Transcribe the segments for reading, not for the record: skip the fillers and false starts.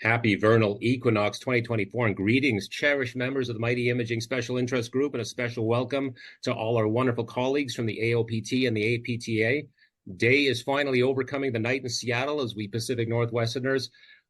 Happy vernal equinox 2024 and greetings, cherished members of the Mighty Imaging Special Interest Group, and a special welcome to all our wonderful colleagues from the AOPT and the APTA. Day is finally overcoming the night in Seattle as we Pacific Northwesterners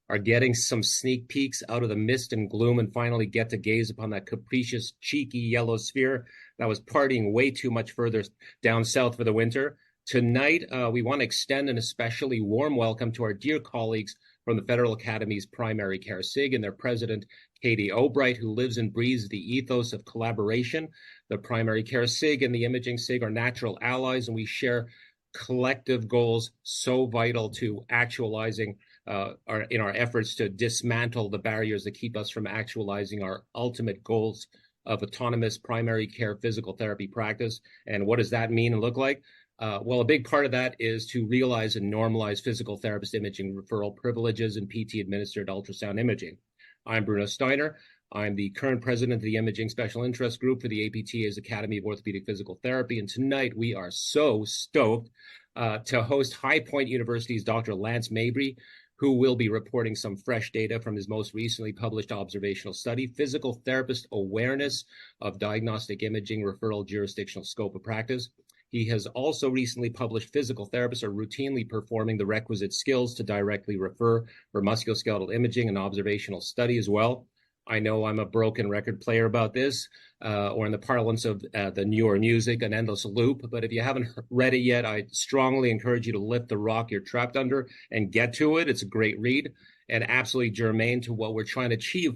are getting some sneak peeks out of the mist and gloom and finally get to gaze upon that capricious, cheeky yellow sphere that was partying way too much further down south for the winter. Tonight, we want to extend an especially warm welcome to our dear colleagues from the Federal Academy's Primary Care SIG and their president, Katie Albright, who lives and breathes the ethos of collaboration. The Primary Care SIG and the Imaging SIG are natural allies, and we share collective goals so vital to actualizing in our efforts to dismantle the barriers that keep us from actualizing our ultimate goals of autonomous primary care physical therapy practice. And what does that mean and look like? Well, a big part of that is to realize and normalize physical therapist imaging referral privileges and PT-administered ultrasound imaging. I'm Bruno Steiner. I'm the current president of the Imaging Special Interest Group for the APTA's Academy of Orthopedic Physical Therapy. And tonight we are so stoked to host High Point University's Dr. Lance Mabry, who will be reporting some fresh data from his most recently published observational study, Physical Therapist Awareness of Diagnostic Imaging Referral Jurisdictional Scope of Practice. He has also recently published Physical Therapists are routinely performing the requisite skills to directly refer for musculoskeletal imaging and observational study as well. I know I'm a broken record player about this, or in the parlance of the newer music, an endless loop. But if you haven't read it yet, I strongly encourage you to lift the rock you're trapped under and get to it. It's a great read and absolutely germane to what we're trying to achieve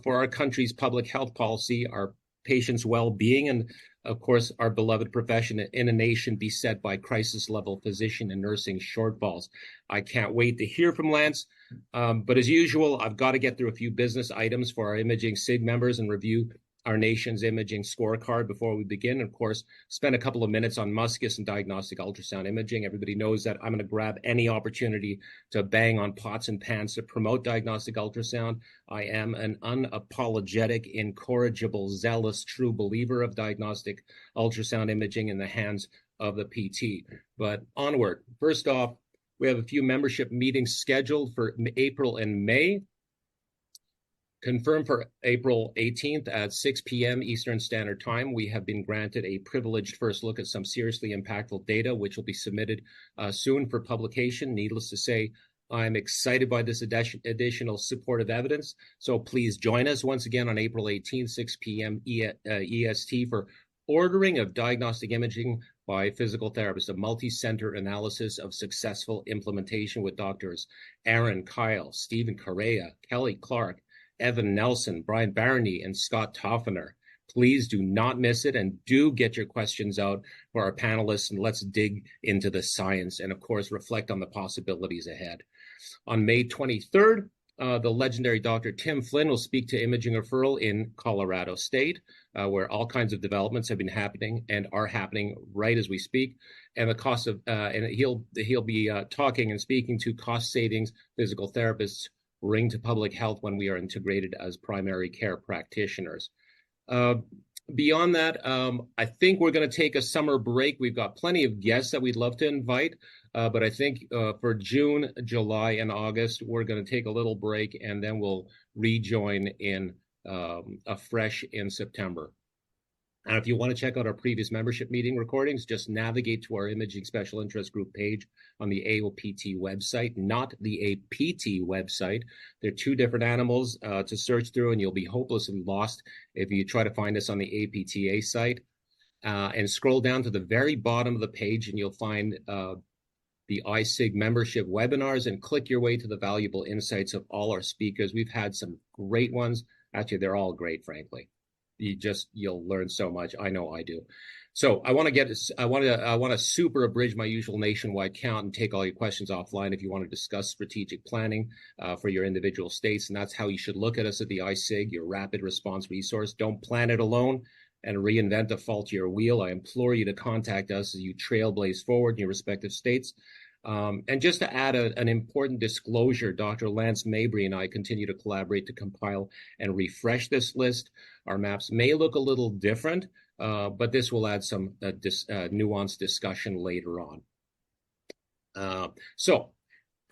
for our country's public health policy, our patients' well-being, and of course, our beloved profession in a nation beset by crisis-level physician and nursing shortfalls. I can't wait to hear from Lance. But as usual, I've got to get through a few business items for our Imaging SIG members and review our nation's imaging scorecard before we begin. And of course, spend a couple of minutes on muscus and diagnostic ultrasound imaging. Everybody knows that I'm going to grab any opportunity to bang on pots and pans to promote diagnostic ultrasound. I am an unapologetic, incorrigible, zealous, true believer of diagnostic ultrasound imaging in the hands of the PT. But onward. First off, we have a few membership meetings scheduled for April and May. Confirmed for April 18th at 6 p.m. Eastern Standard Time. We have been granted a privileged first look at some seriously impactful data, which will be submitted soon for publication. Needless to say, I'm excited by this additional supportive evidence. So please join us once again on April 18th, 6 p.m. EST for ordering of diagnostic imaging by physical therapists, a multi-center analysis of successful implementation with doctors Aaron Kyle, Stephen Correa, Kelly Clark, Evan Nelson, Brian Barney, and Scott Toffener. Please do not miss it, and do get your questions out for our panelists, and let's dig into the science and, of course, reflect on the possibilities ahead. On May 23rd, the legendary Dr. Tim Flynn will speak to imaging referral in Colorado State, where all kinds of developments have been happening and are happening right as we speak. And the cost of, and he'll be talking and speaking to cost savings physical therapists bring to public health when we are integrated as primary care practitioners. Beyond that, I think we're going to take a summer break. We've got plenty of guests that we'd love to invite, but I think for June, July, and August, we're going to take a little break, and then we'll rejoin in afresh in September. And if you want to check out our previous membership meeting recordings, just navigate to our Imaging Special Interest Group page on the AOPT website, not the APT website. They're two different animals to search through, and you'll be hopelessly lost if you try to find us on the APTA site. And scroll down to the very bottom of the page, and you'll find the iSig membership webinars, and click your way to the valuable insights of all our speakers. We've had some great ones. Actually, they're all great, frankly. You'll learn so much. I know I do. So I want to super abridge my usual nationwide count and take all your questions offline if you want to discuss strategic planning for your individual states. And that's how you should look at us at the iSig, your rapid response resource. Don't plan it alone and reinvent a faultier wheel. I implore you to contact us as you trailblaze forward in your respective states. And just to add an important disclosure, Dr. Lance Mabry and I continue to collaborate to compile and refresh this list. Our maps may look a little different, but this will add some nuanced discussion later on. So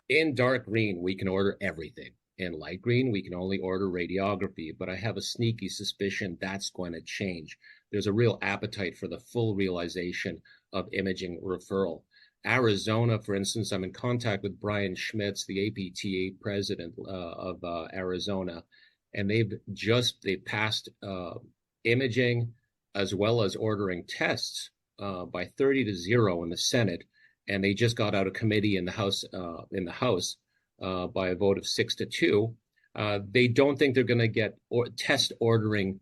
in dark green, we can order everything. In light green, we can only order radiography, but I have a sneaky suspicion that's going to change. There's a real appetite for the full realization of imaging referral. Arizona, for instance, I'm in contact with Brian Schmitz, the APTA president of Arizona, and they've passed imaging as well as ordering tests by 30-0 in the Senate, and they just got out of committee in the House by a vote of 6-2. They don't think they're going to get test ordering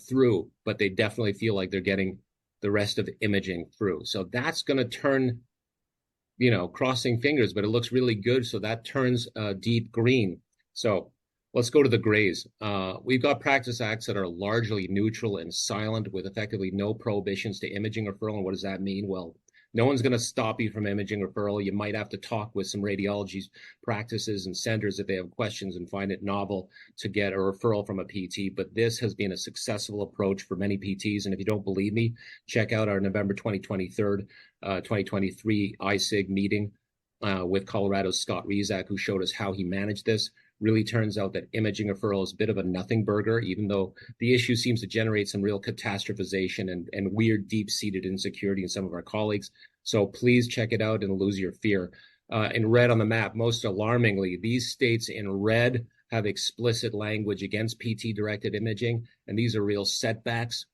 through, but they definitely feel like they're getting the rest of the imaging through. So that's going to turn, crossing fingers, but it looks really good. So that turns deep green. So let's go to the grays. We've got practice acts that are largely neutral and silent with effectively no prohibitions to imaging referral. And what does that mean? Well, no one's going to stop you from imaging referral. You might have to talk with some radiology practices and centers if they have questions and find it novel to get a referral from a PT. But this has been a successful approach for many PTs. And if you don't believe me, check out our November 2023 ISIG meeting with Colorado's Scott Rezak, who showed us how he managed this. Really turns out that imaging referral is a bit of a nothing burger, even though the issue seems to generate some real catastrophization and weird deep-seated insecurity in some of our colleagues. So please check it out and lose your fear. In red on the map, most alarmingly, these states in red have explicit language against PT-directed imaging, and these are real setbacks.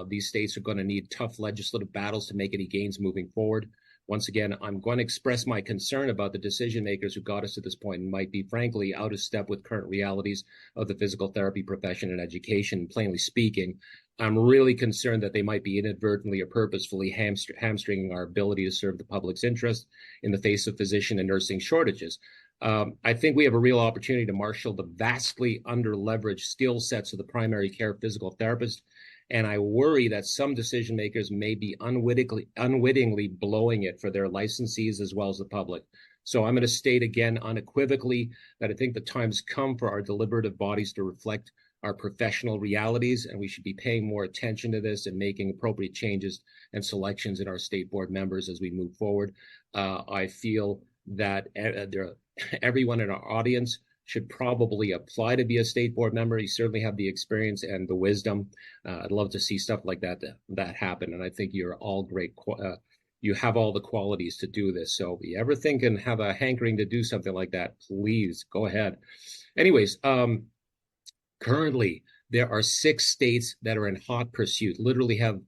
These states are going to need tough legislative battles to make any gains moving forward. Once again, I'm going to express my concern about the decision makers who got us to this point and might be, frankly, out of step with current realities of the physical therapy profession and education. Plainly speaking, I'm really concerned that they might be inadvertently or purposefully hamstringing our ability to serve the public's interest in the face of physician and nursing shortages. I think we have a real opportunity to marshal the vastly under-leveraged skill sets of the primary care physical therapist. And I worry that some decision makers may be unwittingly blowing it for their licensees as well as the public. So I'm going to state again unequivocally that I think the time's come for our deliberative bodies to reflect our professional realities, and we should be paying more attention to this and making appropriate changes and selections in our state board members as we move forward. I feel that everyone in our audience should probably apply to be a state board member. You certainly have the experience and the wisdom. I'd love to see stuff like that happen. And I think you're all great. You have all the qualities to do this. So if you ever think and have a hankering to do something like that, please go ahead. Anyways, currently there are 6 states that are in hot pursuit, literally have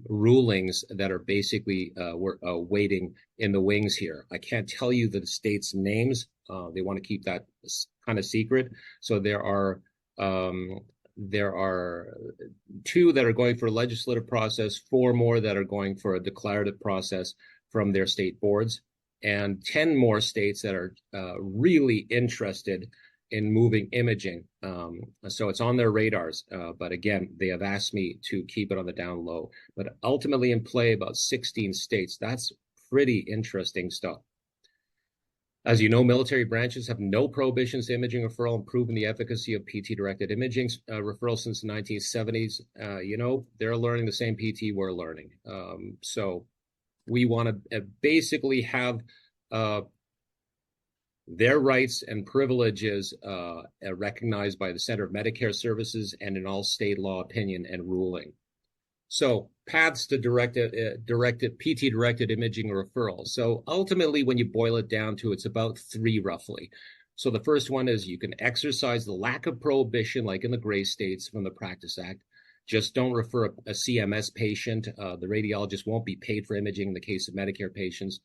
rulings that are basically waiting in the wings here. I can't tell you the states' names. They want to keep that kind of secret. So there are 2 that are going for a legislative process, 4 more that are going for a declarative process from their state boards, and 10 more states that are really interested in moving imaging. So it's on their radars. But again, they have asked me to keep it on the down low. But ultimately in play, about 16 states. That's pretty interesting stuff. As you know, military branches have no prohibitions to imaging referral and proven the efficacy of PT-directed imaging referral since the 1970s. They're learning the same PT we're learning. So we want to basically have their rights and privileges recognized by the Center of Medicare Services and in all state law opinion and ruling. So paths to PT-directed imaging referral. So ultimately, when you boil it down to, it's about 3 roughly. So the first one is you can exercise the lack of prohibition, like in the gray states from the Practice Act. Just don't refer a CMS patient. The radiologist won't be paid for imaging in the case of Medicare patients.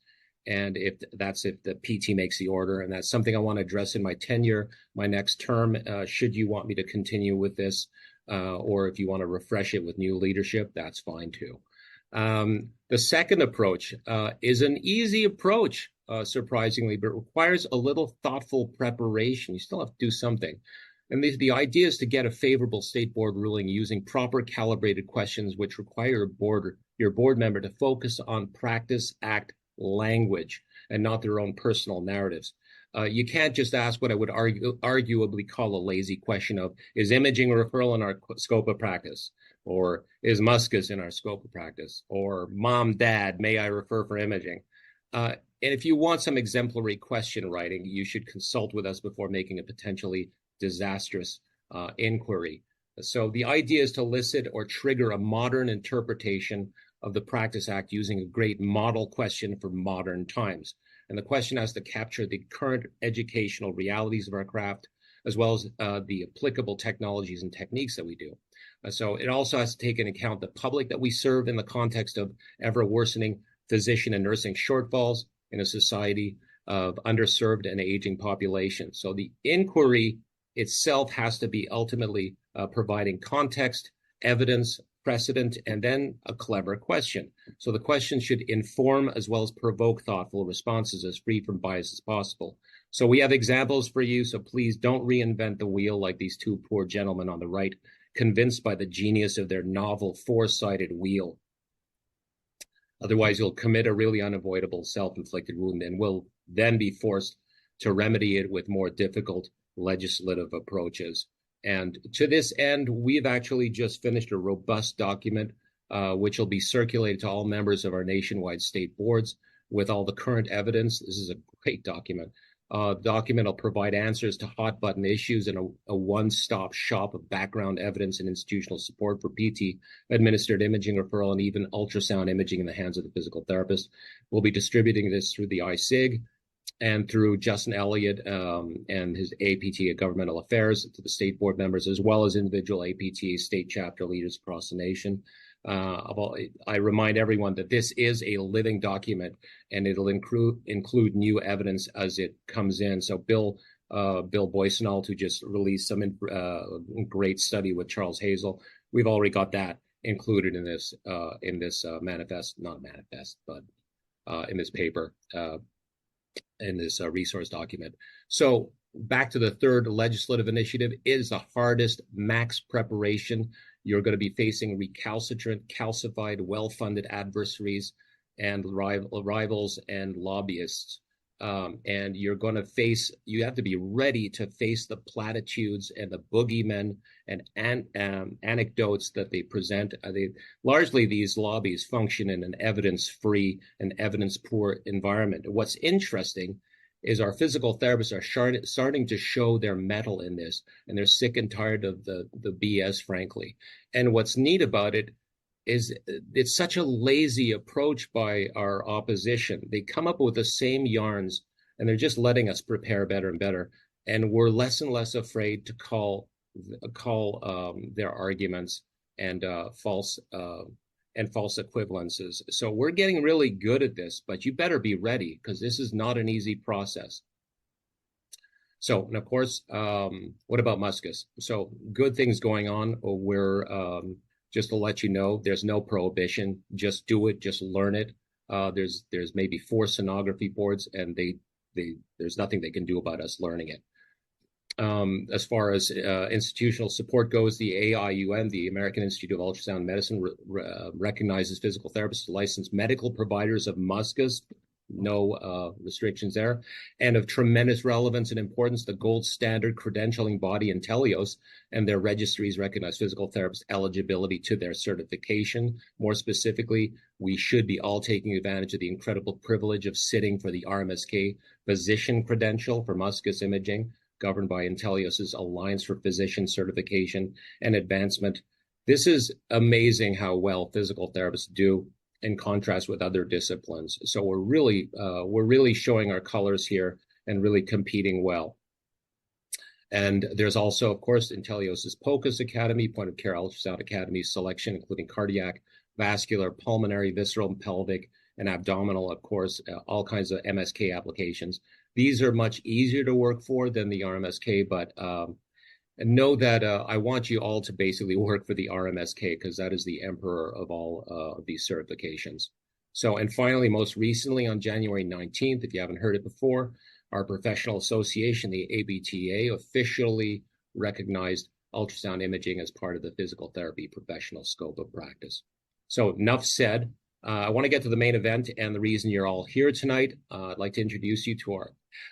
And if the PT makes the order, and that's something I want to address in my tenure, my next term, should you want me to continue with this, or if you want to refresh it with new leadership, that's fine too. The second approach is an easy approach, surprisingly, but requires a little thoughtful preparation. You still have to do something. And the idea is to get a favorable state board ruling using proper calibrated questions, which require your board member to focus on Practice Act language and not their own personal narratives. You can't just ask what I would arguably call a lazy question of, is imaging a referral in our scope of practice? Or is muscus in our scope of practice? Or mom, dad, may I refer for imaging? if you want some exemplary question writing, you should consult with us before making a potentially disastrous inquiry. So the idea is to elicit or trigger a modern interpretation of the Practice Act using a great model question for modern times. And the question has to capture the current educational realities of our craft, as well as the applicable technologies and techniques that we do. So it also has to take into account the public that we serve in the context of ever worsening physician and nursing shortfalls in a society of underserved and aging population. So the inquiry itself has to be ultimately providing context, evidence, precedent, and then a clever question. So the question should inform as well as provoke thoughtful responses as free from bias as possible. So we have examples for you, so please don't reinvent the wheel like these two poor gentlemen on the right, convinced by the genius of their novel four-sided wheel. Otherwise, you'll commit a really unavoidable self-inflicted wound and will then be forced to remedy it with more difficult legislative approaches. And to this end, we've actually just finished a robust document, which will be circulated to all members of our nationwide state boards with all the current evidence. This is a great document. Document will provide answers to hot button issues and a one-stop shop of background evidence and institutional support for PT administered imaging, referral, and even ultrasound imaging in the hands of the physical therapist. We'll be distributing this through the iSig and through Justin Elliott and his APT at Governmental Affairs to the state board members, as well as individual APT state chapter leaders across the nation. I remind everyone that this is a living document, and it'll include new evidence as it comes in. So Bill Boysenalt, who just released some great study with Charles Hazel, we've already got that included in this manifest, not manifest, but in this paper, in this resource document. So back to the third legislative initiative is the hardest max preparation. You're going to be facing recalcitrant, calcified, well-funded adversaries and rivals and lobbyists. And you're going to you have to be ready to face the platitudes and the boogeymen and anecdotes that they present. Largely, these lobbies function in an evidence-free and evidence-poor environment. What's interesting is our physical therapists are starting to show their mettle in this, and they're sick and tired of the BS, frankly. And what's neat about it is it's such a lazy approach by our opposition. They come up with the same yarns, and they're just letting us prepare better and better. And we're less and less afraid to call their arguments and false equivalences. So we're getting really good at this, but you better be ready because this is not an easy process. So, and of course, what about muscus? So good things going on. We're just to let you know, there's no prohibition. Just do it. Just learn it. There's maybe 4 sonography boards, and there's nothing they can do about us learning it. As far as institutional support goes, the AIUM, the American Institute of Ultrasound Medicine, recognizes physical therapists as licensed medical providers of muscus. No restrictions there. And of tremendous relevance and importance, the gold standard credentialing body Intelios and their registries recognize physical therapists' eligibility to their certification. More specifically, we should be all taking advantage of the incredible privilege of sitting for the RMSK physician credential for muscus imaging, governed by Intelios's Alliance for Physician Certification and Advancement. This is amazing how well physical therapists do in contrast with other disciplines. So we're really showing our colors here and really competing well. And there's also, of course, Intelios's POCUS Academy, Point of Care Ultrasound Academy selection, including cardiac, vascular, pulmonary, visceral, pelvic, and abdominal, of course, all kinds of MSK applications. These are much easier to work for than the RMSK, but know that I want you all to basically work for the RMSK because that is the emperor of all of these certifications. So, and finally, most recently on January 19th, if you haven't heard it before, our professional association, the ABTA, officially recognized ultrasound imaging as part of the physical therapy professional scope of practice. So enough said. I want to get to the main event and the reason you're all here tonight. I'd like to introduce you to our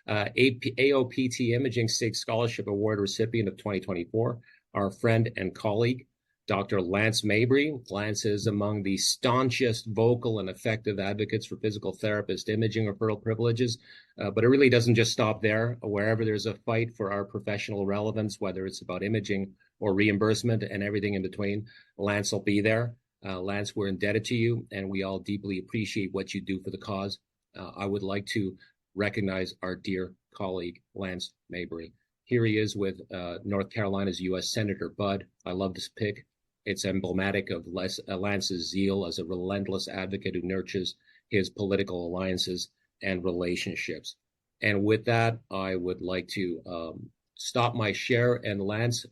AOPT Imaging SIG Scholarship Award recipient of 2024, our friend and colleague, Dr. Lance Mabry. Lance is among the staunchest, vocal, and effective advocates for physical therapist imaging referral privileges. But it really doesn't just stop there. Wherever there's a fight for our professional relevance, whether it's about imaging or reimbursement and everything in between, Lance will be there. Lance, we're indebted to you, and we all deeply appreciate what you do for the cause. I would like to recognize our dear colleague, Lance Mabry. Here he is with North Carolina's U.S. Senator Bud. I love this pic. It's emblematic of Lance's zeal as a relentless advocate who nurtures his political alliances and relationships. And with that, I would like to stop my share, and Lance,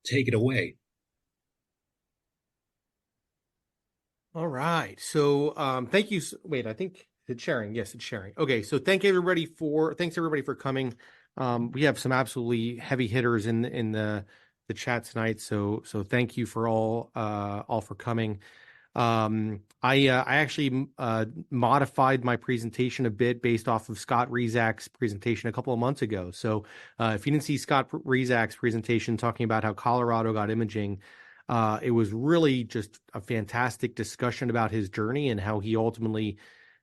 take it away. All right. So thank you. Wait, I think it's sharing. Yes, it's sharing. Okay. So thanks everybody for coming. We have some absolutely heavy hitters in the chat tonight. So thank you for all for coming. I actually modified my presentation a bit based off of Scott Rezak's presentation a couple of months ago. So if you didn't see Scott Rezak's presentation talking about how Colorado got imaging, it was really just a fantastic discussion about his journey and how he ultimately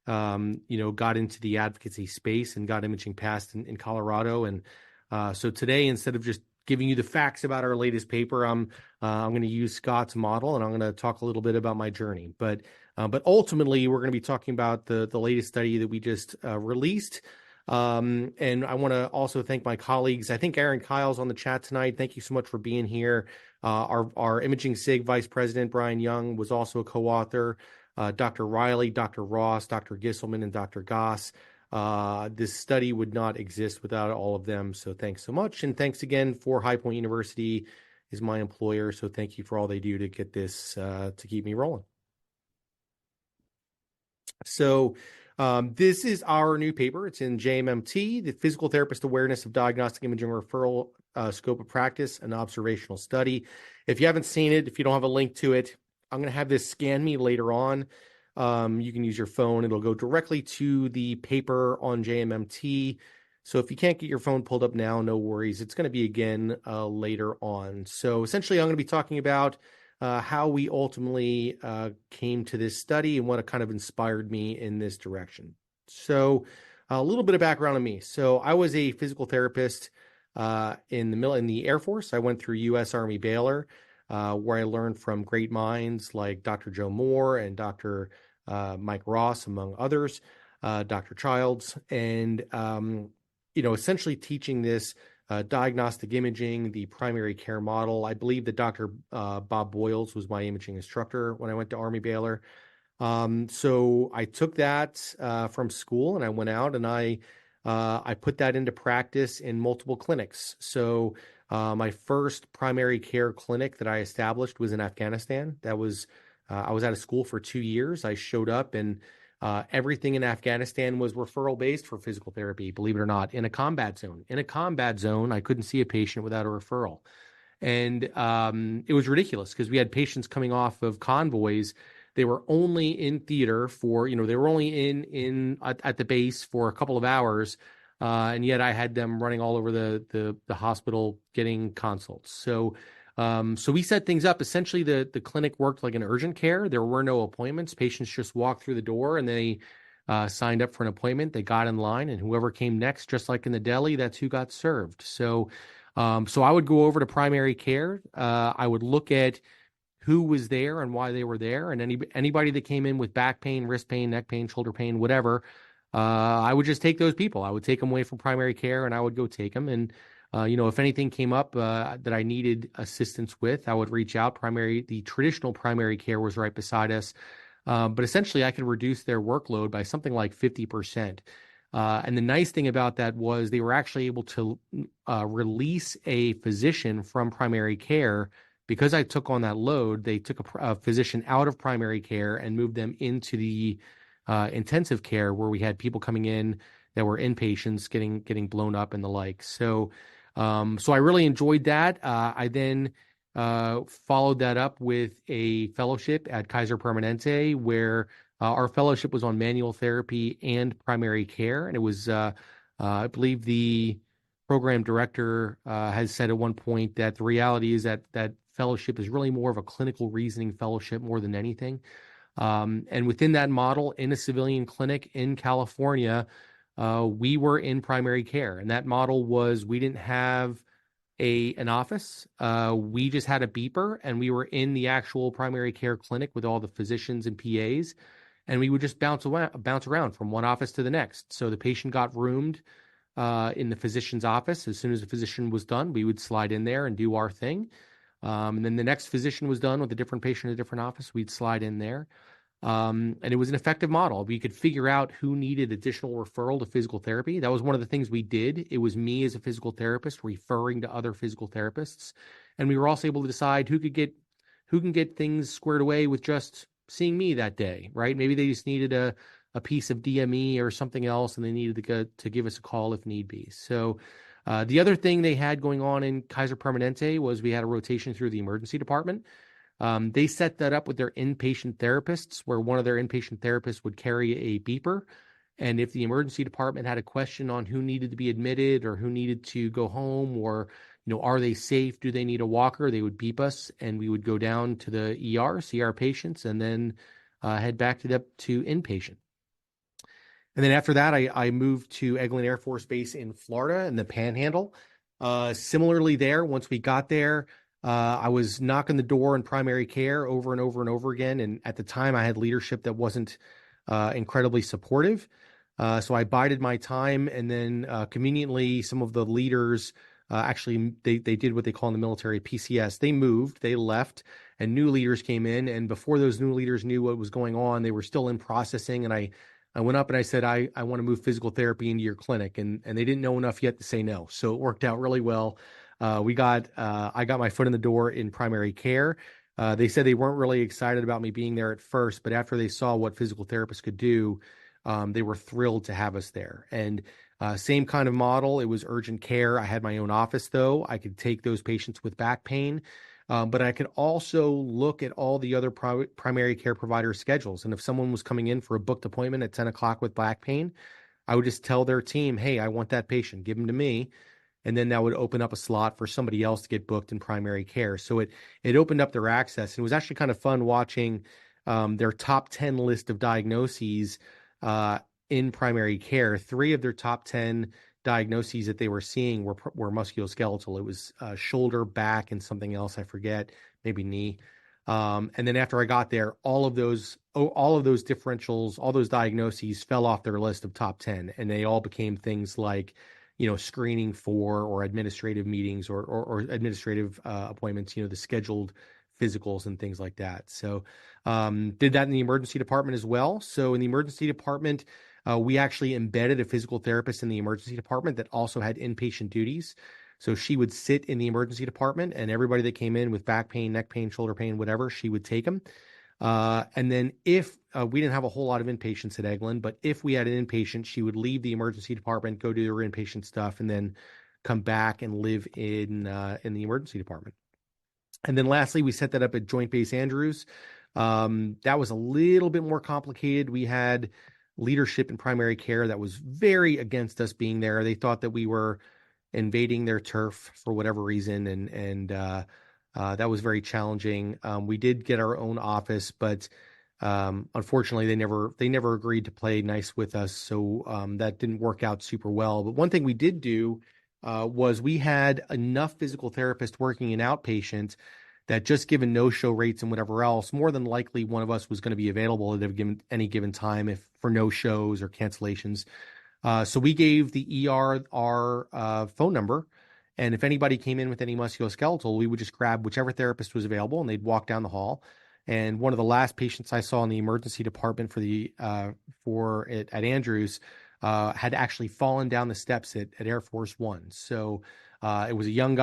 got into the advocacy space and got imaging passed in Colorado. And so today, instead of just giving you the facts about our latest paper, I'm going to use Scott's model, and I'm going to talk a little bit about my journey. But ultimately, we're going to be talking about the latest study that we just released. And I want to also thank my colleagues. I think Aaron Kyle's on the chat tonight. Thank you so much for being here. Our Imaging SIG Vice President, Brian Young, was also a co-author. Dr. Riley, Dr. Ross, Dr. Gisselman, and Dr. Goss. This study would not exist without all of them. So thanks so much. And thanks again for High Point University is my employer. So thank you for all they do to get this, to keep me rolling. So this is our new paper. It's in JMMT, the Physical Therapist Awareness of Diagnostic Imaging Referral Scope of Practice, an Observational Study. If you haven't seen it, if you don't have a link to it, I'm going to have this scan me later on. You can use your phone. It'll go directly to the paper on JMMT. So if you can't get your phone pulled up now, no worries. It's going to be again later on. So essentially, I'm going to be talking about how we ultimately came to this study and what kind of inspired me in this direction. So a little bit of background on me. So I was a physical therapist in the Air Force. I went through U.S. Army Baylor, where I learned from great minds like Dr. Joe Moore and Dr. Mike Ross, among others, Dr. Childs, and essentially teaching this diagnostic imaging, the primary care model. I believe that Dr. Bob Boyles was my imaging instructor when I went to Army Baylor. So I took that from school, and I went out and I put that into practice in multiple clinics. So my first primary care clinic that I established was in Afghanistan. That was I was out of school for 2 years. I showed up, and everything in Afghanistan was referral based for physical therapy, believe it or not, in a combat zone. In a combat zone, I couldn't see a patient without a referral. And it was ridiculous because we had patients coming off of convoys. They were only in theater for, they were only at the base for a couple of hours. And yet I had them running all over the hospital getting consults. So we set things up. Essentially, the clinic worked like an urgent care. There were no appointments. Patients just walked through the door and they signed up for an appointment. They got in line, and whoever came next, just like in the deli, that's who got served. So I would go over to primary care. I would look at who was there and why they were there, and anybody that came in with back pain, wrist pain, neck pain, shoulder pain, whatever, I would just take those people. I would take them away from primary care, and I would go take them. And if anything came up that I needed assistance with, I would reach out. The traditional primary care was right beside us, but essentially I could reduce their workload by something like 50%. And the nice thing about that was they were actually able to release a physician from primary care. Because I took on that load, they took a physician out of primary care and moved them into the intensive care, where we had people coming in that were inpatients getting blown up and the like. So I really enjoyed that. I then followed that up with a fellowship at Kaiser Permanente, where our fellowship was on manual therapy and primary care. And it was, I believe the program director has said at one point that the reality is that fellowship is really more of a clinical reasoning fellowship more than anything. And within that model, in a civilian clinic in California, we were in primary care. And that model was, we didn't have an office. We just had a beeper, and we were in the actual primary care clinic with all the physicians and PAs, and we would just bounce around from one office to the next. So the patient got roomed in the physician's office. As soon as the physician was done, we would slide in there and do our thing. And then the next physician was done with a different patient in a different office, we'd slide in there. And it was an effective model. We could figure out who needed additional referral to physical therapy. That was one of the things we did. It was me as a physical therapist referring to other physical therapists. And we were also able to decide who can get things squared away with just seeing me that day, right? Maybe they just needed a piece of DME or something else, and they needed to give us a call if need be. So the other thing they had going on in Kaiser Permanente was we had a rotation through the emergency department. They set that up with their inpatient therapists, where one of their inpatient therapists would carry a beeper. And if the emergency department had a question on who needed to be admitted or who needed to go home, or, are they safe? Do they need a walker? They would beep us, and we would go down to the ER, see our patients, and then head back to inpatient. And then after that, I moved to Eglin Air Force Base in Florida in the Panhandle. Similarly there, once we got there, I was knocking the door in primary care over and over and over again. And at the time, I had leadership that wasn't incredibly supportive. So I bided my time. And then conveniently, some of the leaders, actually, they did what they call in the military PCS. They moved, they left, and new leaders came in. And before those new leaders knew what was going on, they were still in processing. And I went up and I said, I want to move physical therapy into your clinic. And they didn't know enough yet to say no. So it worked out really well. I got my foot in the door in primary care. They said they weren't really excited about me being there at first, but after they saw what physical therapists could do, they were thrilled to have us there. And same kind of model. It was urgent care. I had my own office, though. I could take those patients with back pain, but I could also look at all the other primary care provider schedules. And if someone was coming in for a booked appointment at 10 o'clock with back pain, I would just tell their team, hey, I want that patient, give them to me. And then that would open up a slot for somebody else to get booked in primary care. So it opened up their access. And it was actually kind of fun watching their top 10 list of diagnoses in primary care. 3 of their top 10 diagnoses that they were seeing were musculoskeletal. It was shoulder, back, and something else, I forget, maybe knee. And then after I got there, all of those differentials, all those diagnoses fell off their list of top 10, and they all became things like, screening for or administrative meetings or administrative appointments, the scheduled physicals and things like that. So did that in the emergency department as well. So in the emergency department, we actually embedded a physical therapist in the emergency department that also had inpatient duties. So she would sit in the emergency department, and everybody that came in with back pain, neck pain, shoulder pain, whatever, she would take them. And then if we didn't have a whole lot of inpatients at Eglin, but if we had an inpatient, she would leave the emergency department, go do her inpatient stuff, and then come back and live in the emergency department. And then lastly, we set that up at Joint Base Andrews. That was a little bit more complicated. We had leadership in primary care that was very against us being there. They thought that we were invading their turf for whatever reason, and that was very challenging. We did get our own office, but unfortunately, they never agreed to play nice with us, so that didn't work out super well. But one thing we did do was we had enough physical therapists working in outpatient that, just given no-show rates and whatever else, more than likely one of us was going to be available at any given time if for no-shows or cancellations. So we gave the ER our phone number. And if anybody came in with any musculoskeletal, we would just grab whichever therapist was available, and they'd walk down the hall. And one of the last patients I saw in the emergency department at Andrews had actually fallen down the steps at Air Force One. So it was a young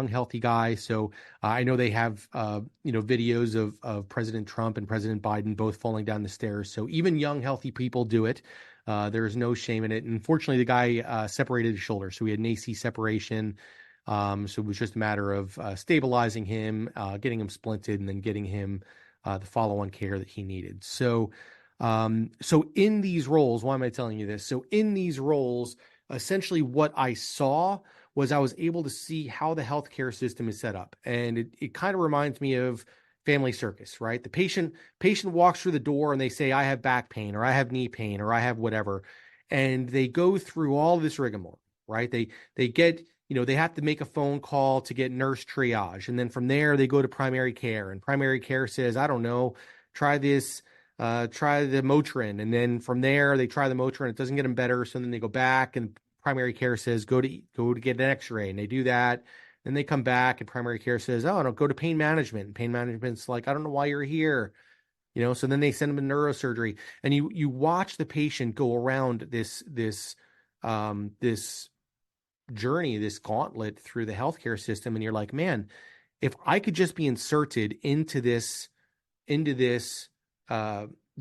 healthy guy. So I know they have videos of President Trump and President Biden both falling down the stairs. So even young healthy people do it. There's no shame in it. And unfortunately, the guy separated his shoulder. So we had an AC separation. So it was just a matter of stabilizing him, getting him splinted, and then getting him the follow-on care that he needed. So in these roles, why am I telling you this? So in these roles, essentially what I saw was I was able to see how the healthcare system is set up. And it kind of reminds me of family circus, right? The patient walks through the door and they say, I have back pain, or I have knee pain, or I have whatever. And they go through all this rigmarole, right? They get, they have to make a phone call to get nurse triage. And then from there, they go to primary care, and primary care says, I don't know, try this, try the Motrin. And then from there, they try the Motrin. It doesn't get them better. So then they go back, and primary care says, go to get an x-ray. And they do that. Then they come back, and primary care says, oh, no, go to pain management. And pain management's like, I don't know why you're here. So then they send them to neurosurgery, and you watch the patient go around this journey, this gauntlet through the healthcare system. And you're like, man, if I could just be inserted into this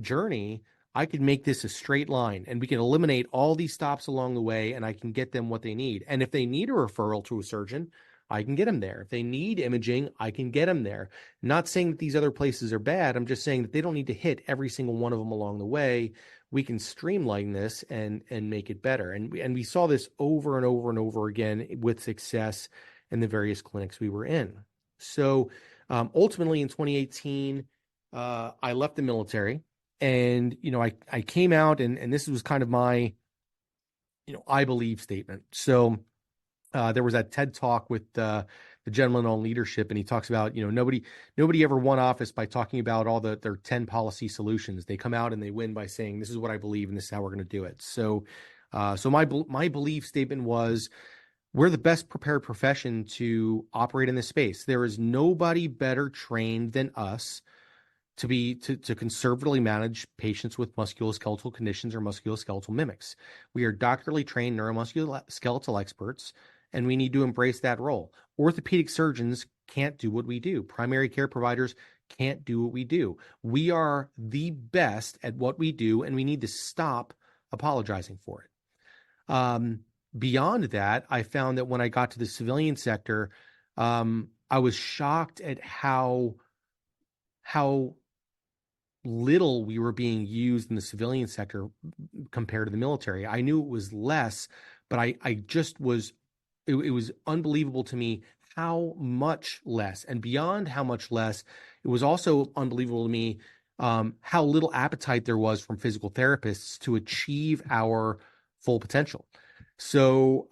journey, I could make this a straight line, and we can eliminate all these stops along the way, and I can get them what they need. And if they need a referral to a surgeon, I can get them there. If they need imaging, I can get them there. Not saying that these other places are bad. I'm just saying that they don't need to hit every single one of them along the way. We can streamline this and make it better. And we saw this over and over and over again with success in the various clinics we were in. So ultimately in 2018, I left the military, and, I came out, and this was kind of my, I believe statement. So there was that TED talk with the gentleman on leadership, and he talks about, nobody ever won office by talking about all their 10 policy solutions. They come out and they win by saying, this is what I believe, and this is how we're going to do it. So, my belief statement was, we're the best prepared profession to operate in this space. There is nobody better trained than us to conservatively manage patients with musculoskeletal conditions or musculoskeletal mimics. We are doctorally trained neuromusculoskeletal experts, and we need to embrace that role. Orthopedic surgeons can't do what we do. Primary care providers can't do what we do. We are the best at what we do, and we need to stop apologizing for it. Beyond that, I found that when I got to the civilian sector, I was shocked at how little we were being used in the civilian sector compared to the military. I knew it was less, but I just was, it was unbelievable to me how much less. And beyond how much less, it was also unbelievable to me how little appetite there was from physical therapists to achieve our full potential. So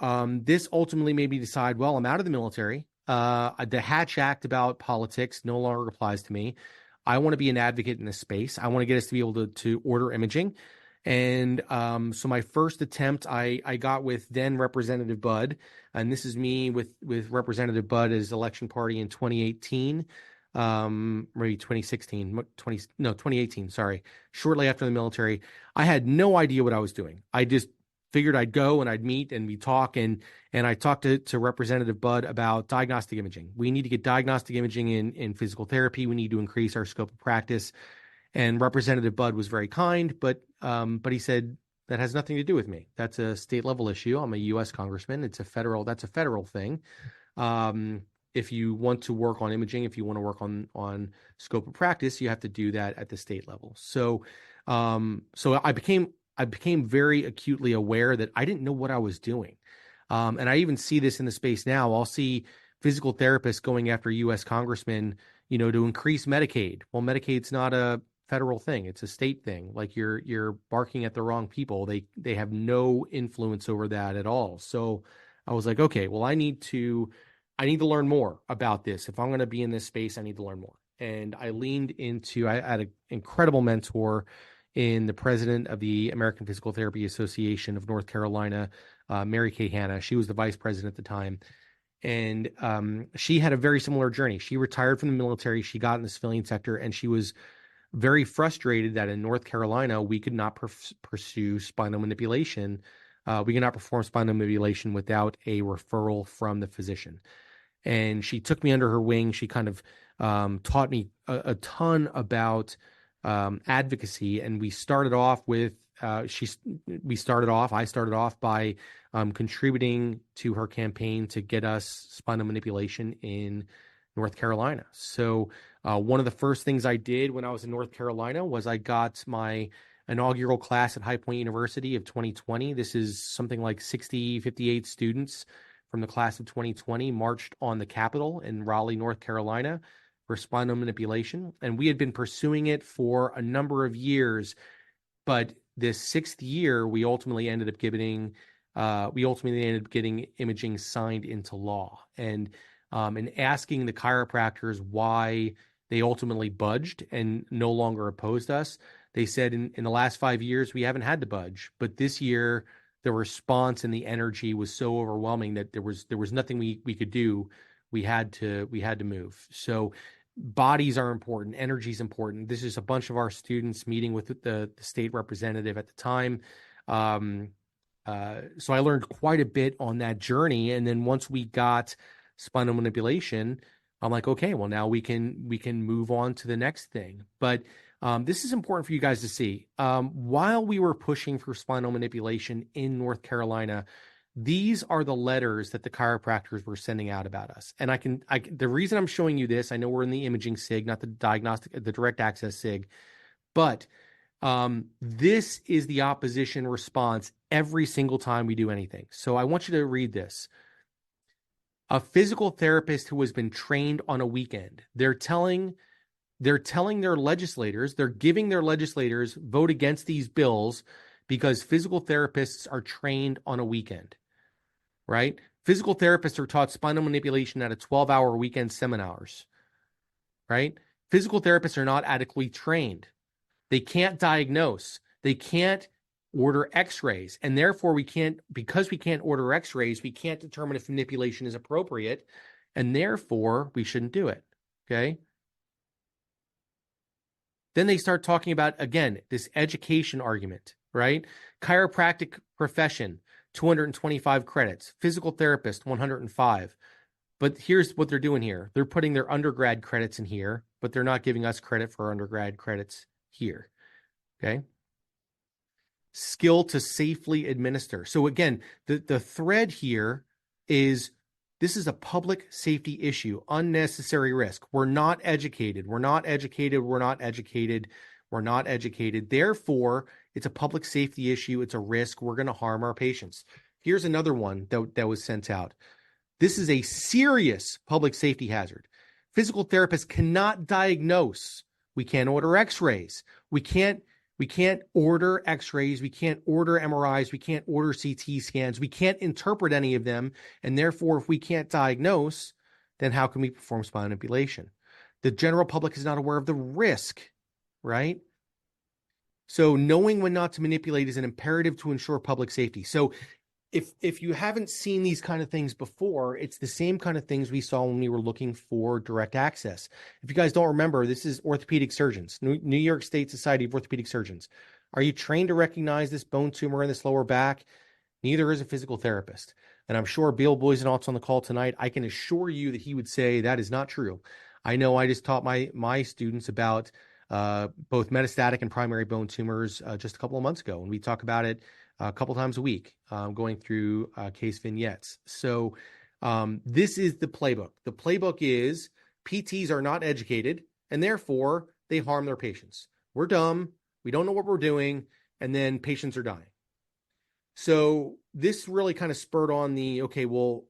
this ultimately made me decide, well, I'm out of the military. The Hatch Act about politics no longer applies to me. I want to be an advocate in this space. I want to get us to be able to order imaging. And so my first attempt, I got with then Representative Budd, and this is me with Representative Budd as election party in 2018, maybe 2018, sorry, shortly after the military. I had no idea what I was doing. I just figured I'd go and I'd meet and we talk, and I talked to Representative Budd about diagnostic imaging. We need to get diagnostic imaging in physical therapy. We need to increase our scope of practice. And Representative Budd was very kind, but he said, that has nothing to do with me. That's a state level issue. I'm a U.S. congressman. That's a federal thing. If you want to work on imaging, if you want to work on scope of practice, you have to do that at the state level. So I became very acutely aware that I didn't know what I was doing. And I even see this in the space now. I'll see physical therapists going after U.S. congressmen, to increase Medicaid. Well, Medicaid's not a federal thing. It's a state thing. Like you're barking at the wrong people. They have no influence over that at all. So I was like, okay, well, I need to learn more about this. If I'm going to be in this space, I need to learn more. And I leaned into, I had an incredible mentor in the president of the American Physical Therapy Association of North Carolina, Mary Kay Hanna. She was the vice president at the time. And she had a very similar journey. She retired from the military. She got in the civilian sector, and she was very frustrated that in North Carolina, we could not pursue spinal manipulation. We could not perform spinal manipulation without a referral from the physician. And she took me under her wing. She kind of taught me a ton about advocacy. And we started off with, I started off by contributing to her campaign to get us spinal manipulation in North Carolina. So one of the first things I did when I was in North Carolina was I got my inaugural class at High Point University of 2020. This is something like 58 students from the class of 2020 marched on the Capitol in Raleigh, North Carolina for spinal manipulation. And we had been pursuing it for a number of years. But this 6th year, we ultimately ended up getting imaging signed into law. And asking the chiropractors why they ultimately budged and no longer opposed us, they said in the last 5 years, we haven't had to budge. But this year, the response and the energy was so overwhelming that there was nothing we could do. We had to move. So bodies are important. Energy is important. This is a bunch of our students meeting with the state representative at the time. So I learned quite a bit on that journey. And then once we got spinal manipulation, I'm like, okay, well, now we can move on to the next thing. But this is important for you guys to see. While we were pushing for spinal manipulation in North Carolina, these are the letters that the chiropractors were sending out about us. And the reason I'm showing you this, I know we're in the imaging SIG, not the diagnostic, the direct access SIG, but this is the opposition response every single time we do anything. So I want you to read this. A physical therapist who has been trained on a weekend, they're telling their legislators, they're giving their legislators vote against these bills because physical therapists are trained on a weekend, right? Physical therapists are taught spinal manipulation at a 12-hour weekend seminars, right? Physical therapists are not adequately trained. They can't diagnose. They can't order x-rays. And therefore, because we can't order x-rays, we can't determine if manipulation is appropriate. And therefore, we shouldn't do it, okay? Then they start talking about, again, this education argument, right? Chiropractic profession, 225 credits. Physical therapist, 105. But here's what they're doing here. They're putting their undergrad credits in here, but they're not giving us credit for our undergrad credits here, okay? Skill to safely administer. So again, the thread here is this is a public safety issue, unnecessary risk. We're not educated. We're not educated. We're not educated. We're not educated. Therefore, it's a public safety issue. It's a risk. We're going to harm our patients. Here's another one that was sent out. This is a serious public safety hazard. Physical therapists cannot diagnose. We can't order x-rays. We can't order x-rays. We can't order MRIs. We can't order CT scans. We can't interpret any of them. And therefore, if we can't diagnose, then how can we perform spinal manipulation? The general public is not aware of the risk, right? So knowing when not to manipulate is an imperative to ensure public safety. So if you haven't seen these kind of things before, it's the same kind of things we saw when we were looking for direct access. If you guys don't remember, this is orthopedic surgeons, New York State Society of Orthopedic Surgeons. Are you trained to recognize this bone tumor in this lower back? Neither is a physical therapist. And I'm sure Bill Boysenalt's on the call tonight. I can assure you that he would say that is not true. I know I just taught my students about both metastatic and primary bone tumors just a couple of months ago, and we talk about it a couple times a week, going through case vignettes. So this is the playbook. The playbook is PTs are not educated, and therefore they harm their patients. We're dumb. We don't know what we're doing, and then patients are dying. So this really kind of spurred on the, okay, well,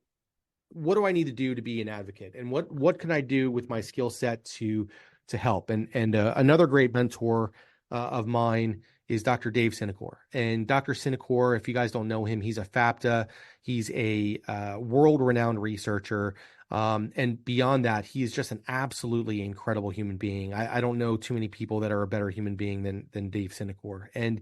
what do I need to do to be an advocate? And what can I do with my skill set to help? And another great mentor of mine is Dr. Dave Sinecor. And Dr. Sinecor, if you guys don't know him, he's a FAPTA. He's a world-renowned researcher. And beyond that, he is just an absolutely incredible human being. I don't know too many people that are a better human being than Dave Sinecor. And,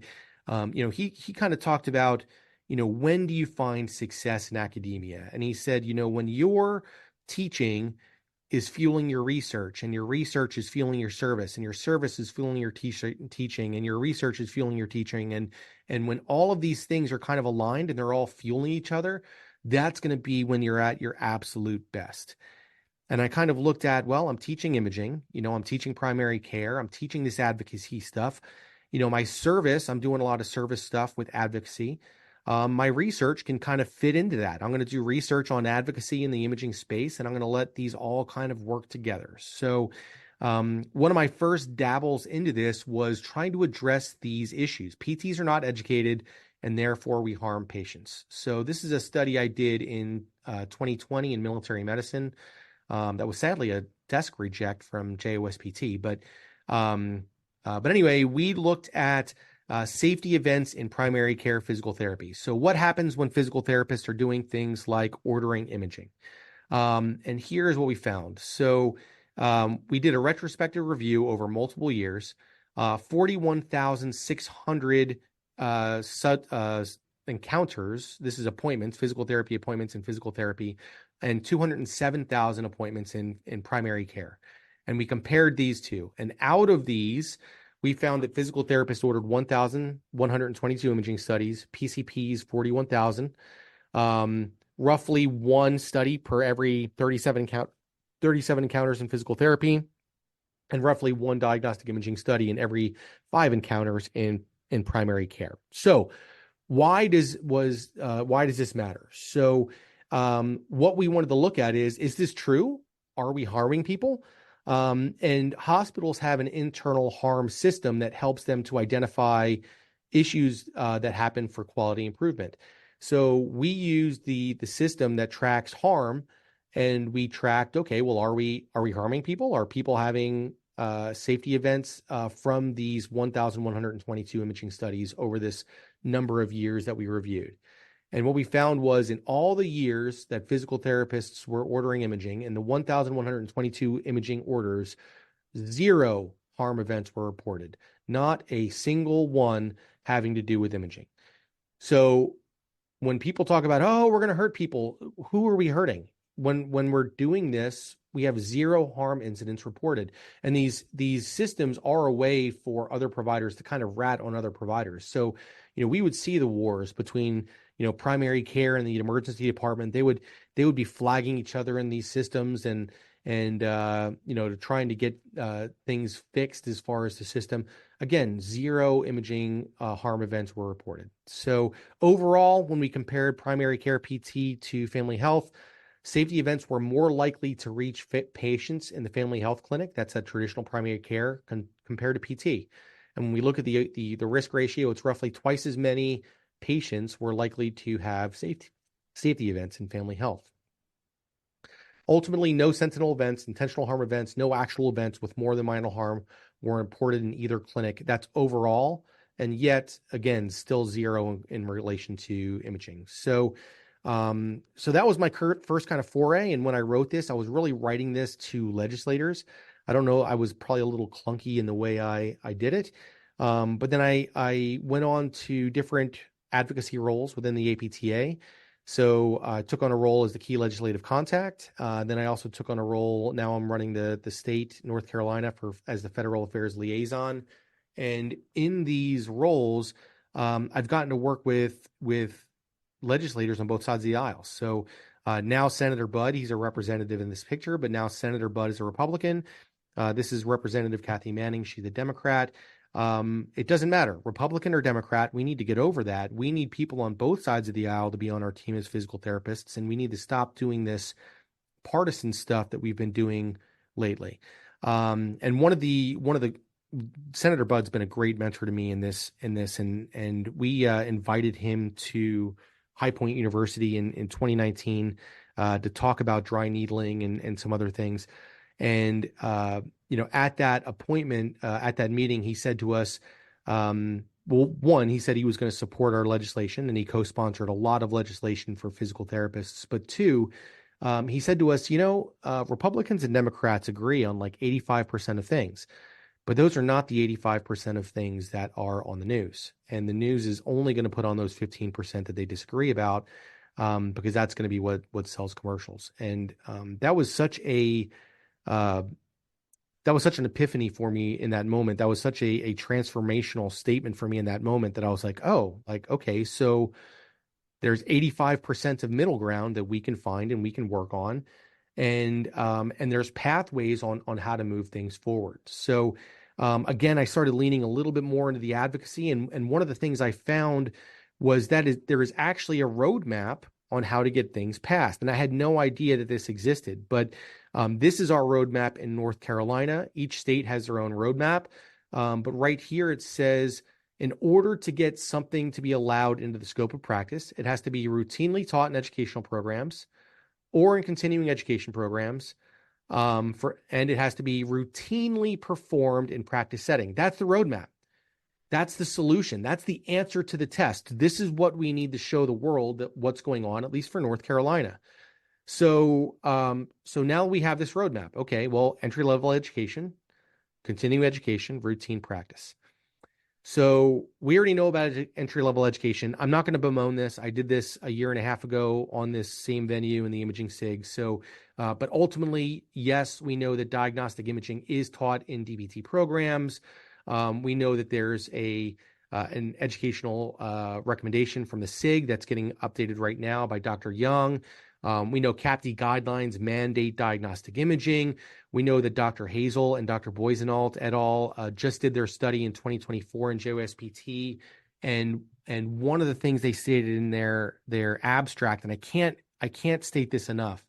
he kind of talked about, when do you find success in academia? And he said, when you're teaching is fueling your research, and your research is fueling your service, and your service is fueling your teaching, and your research is fueling your teaching. And when all of these things are kind of aligned and they're all fueling each other, that's going to be when you're at your absolute best. And I kind of looked at, well, I'm teaching imaging, I'm teaching primary care, I'm teaching this advocacy stuff. My service, I'm doing a lot of service stuff with advocacy. My research can kind of fit into that. I'm going to do research on advocacy in the imaging space, and I'm going to let these all kind of work together. So one of my first dabbles into this was trying to address these issues. PTs are not educated, and therefore we harm patients. So this is a study I did in 2020 in military medicine. That was sadly a desk reject from JOSPT, but anyway, we looked at safety events in primary care physical therapy. So what happens when physical therapists are doing things like ordering imaging? And here's what we found. So we did a retrospective review over multiple years, 41,600 encounters. This is appointments, physical therapy appointments in physical therapy, and 207,000 appointments in primary care. And we compared these two. And out of these, we found that physical therapists ordered 1,122 imaging studies, PCPs 41,000, roughly one study per every 37 encounters in physical therapy, and roughly one diagnostic imaging study in every 5 encounters in primary care. So why does this matter? So what we wanted to look at is this true? Are we harming people? And hospitals have an internal harm system that helps them to identify issues that happen for quality improvement. So we use the system that tracks harm, and we tracked, okay, well, are we harming people? Are people having safety events from these 1,122 imaging studies over this number of years that we reviewed? And what we found was in all the years that physical therapists were ordering imaging, in the 1,122 imaging orders, 0 harm events were reported, not a single one having to do with imaging. So when people talk about, oh, we're going to hurt people, who are we hurting? When we're doing this, we have 0 harm incidents reported. And these systems are a way for other providers to kind of rat on other providers. So, we would see the wars between, primary care and the emergency department. They would be flagging each other in these systems and trying to get things fixed as far as the system. Again, 0 imaging harm events were reported. So overall, when we compared primary care PT to family health, safety events were more likely to reach fit patients in the family health clinic. That's a traditional primary care compared to PT. And when we look at the risk ratio, it's roughly twice as many patients were likely to have safety events in family health. Ultimately, no sentinel events, intentional harm events, no actual events with more than minor harm were reported in either clinic. That's overall, and yet, again, still 0 in relation to imaging. So that was my first kind of foray. And when I wrote this, I was really writing this to legislators. I don't know, I was probably a little clunky in the way I did it. But then I went on to different advocacy roles within the APTA. So I took on a role as the key legislative contact. Then I also took on a role, now I'm running the state, North Carolina, as the federal affairs liaison. And in these roles, I've gotten to work with legislators on both sides of the aisle. So now Senator Budd, he's a representative in this picture, but now Senator Budd is a Republican. This is Representative Kathy Manning. She's a Democrat. It doesn't matter, Republican or Democrat, we need to get over that. We need people on both sides of the aisle to be on our team as physical therapists, and we need to stop doing this partisan stuff that we've been doing lately. And one of the Senator Budd's been a great mentor to me in this, and we invited him to High Point University in 2019 to talk about dry needling and some other things. And at that appointment, at that meeting, he said to us, one, he said he was going to support our legislation, and he co-sponsored a lot of legislation for physical therapists. But 2, he said to us, Republicans and Democrats agree on like 85% of things, but those are not the 85% of things that are on the news. And the news is only going to put on those 15% that they disagree about, because that's going to be what sells commercials. And that was such an epiphany for me in that moment. That was such a transformational statement for me in that moment that I was like, okay, so there's 85% of middle ground that we can find and we can work on. And there's pathways on how to move things forward. So again, I started leaning a little bit more into the advocacy. And one of the things I found was that there is actually a roadmap on how to get things passed. And I had no idea that this existed, but this is our roadmap in North Carolina. Each state has their own roadmap. But right here, it says In order to get something to be allowed into the scope of practice, it has to be routinely taught in educational programs or in continuing education programs, and it has to be routinely performed in practice setting. That's the roadmap. That's the solution. That's the answer to the test. This is what we need to show the world that what's going on, at least for North Carolina. So now we have this roadmap. Okay, well, entry-level education, continuing education, routine practice. So we already know about entry-level education. I'm not going to bemoan this. I did this a year and a half ago on this same venue in the Imaging SIG. So, but ultimately, yes, we know that diagnostic imaging is taught in DPT programs. We know that there's an educational recommendation from the SIG that's getting updated right now by Dr. Young. We know CAPT guidelines mandate diagnostic imaging. We know that Dr. Hazel and Dr. Boisenalt et al. Just did their study in 2024 in JOSPT. And one of the things they stated in their abstract, and I can't state this enough,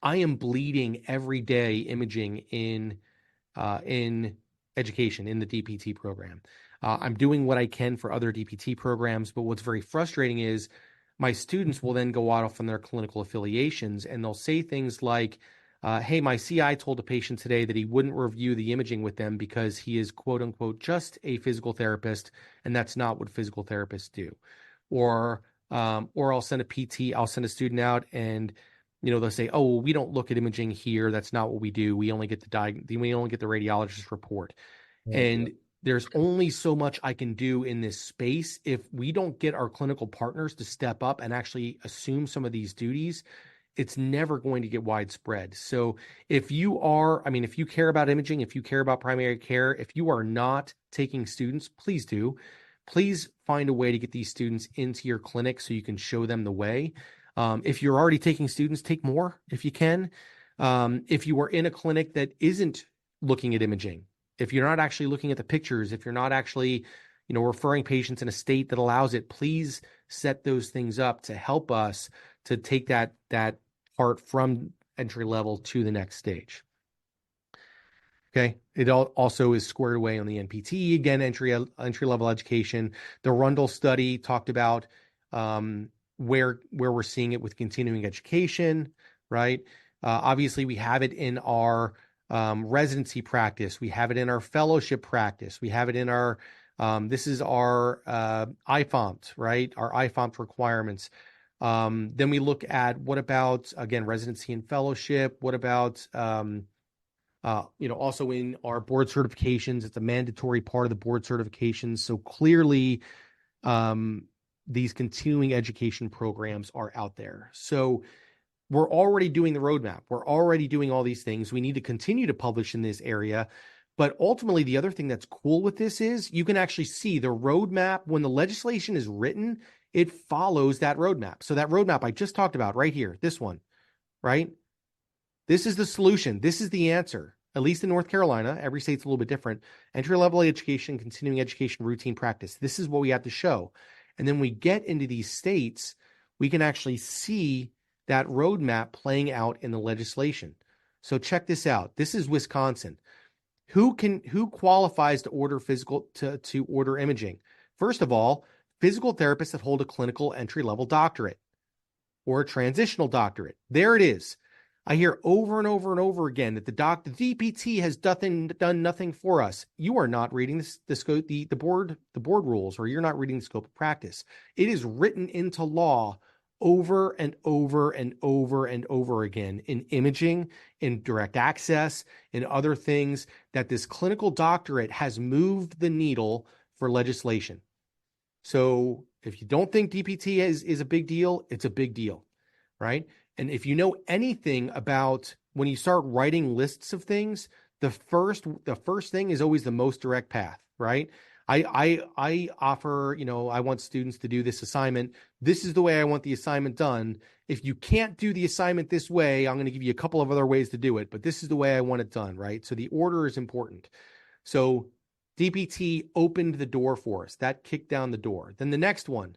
I am bleeding every day imaging in education in the DPT program. I'm doing what I can for other DPT programs, but what's very frustrating is my students will then go off on their clinical affiliations and they'll say things like, hey, my CI told a patient today that he wouldn't review the imaging with them because he is, quote unquote, just a physical therapist, and that's not what physical therapists do. Or I'll send a PT, I'll send a student out and, they'll say, oh, well, we don't look at imaging here. That's not what we do. We only get the radiologist report. And there's only so much I can do in this space. If we don't get our clinical partners to step up and actually assume some of these duties, it's never going to get widespread. So if you care about imaging, if you care about primary care, if you are not taking students, please do. Please find a way to get these students into your clinic so you can show them the way. If you're already taking students, take more if you can. If you are in a clinic that isn't looking at imaging, if you're not actually looking at the pictures, if you're not actually, referring patients in a state that allows it, please set those things up to help us to take that part from entry level to the next stage. Okay. It also is squared away on the NPT. Again, entry level education. The Rundle study talked about where we're seeing it with continuing education, right? Obviously, we have it in our residency practice. We have it in our fellowship practice. We have it in our, this is our IFOMT, right? Our IFOMT requirements. Then we look at what about, again, residency and fellowship? What about, also in our board certifications, it's a mandatory part of the board certifications. So clearly, these continuing education programs are out there. So we're already doing the roadmap. We're already doing all these things. We need to continue to publish in this area. But ultimately, the other thing that's cool with this is you can actually see the roadmap. When the legislation is written, it follows that roadmap. So that roadmap I just talked about right here, this one, right? This is the solution. This is the answer. At least in North Carolina, every state's a little bit different. Entry-level education, continuing education, routine practice. This is what we have to show. And then we get into these states, we can actually see that roadmap playing out in the legislation. So check this out. This is Wisconsin. Who qualifies to order to order imaging? First of all, physical therapists that hold a clinical entry-level doctorate or a transitional doctorate. There it is. I hear over and over and over again that the DPT has done nothing for us. You are not reading the board rules, or you're not reading the scope of practice. It is written into law over and over and over and over again in imaging, in direct access, in other things, that this clinical doctorate has moved the needle for legislation. So if you don't think DPT is a big deal, it's a big deal, right? And if you know anything about when you start writing lists of things, the first thing is always the most direct path, right? I offer, I want students to do this assignment. This is the way I want the assignment done. If you can't do the assignment this way, I'm going to give you a couple of other ways to do it, but this is the way I want it done, right? So the order is important. So DPT opened the door for us. That kicked down the door. Then the next one,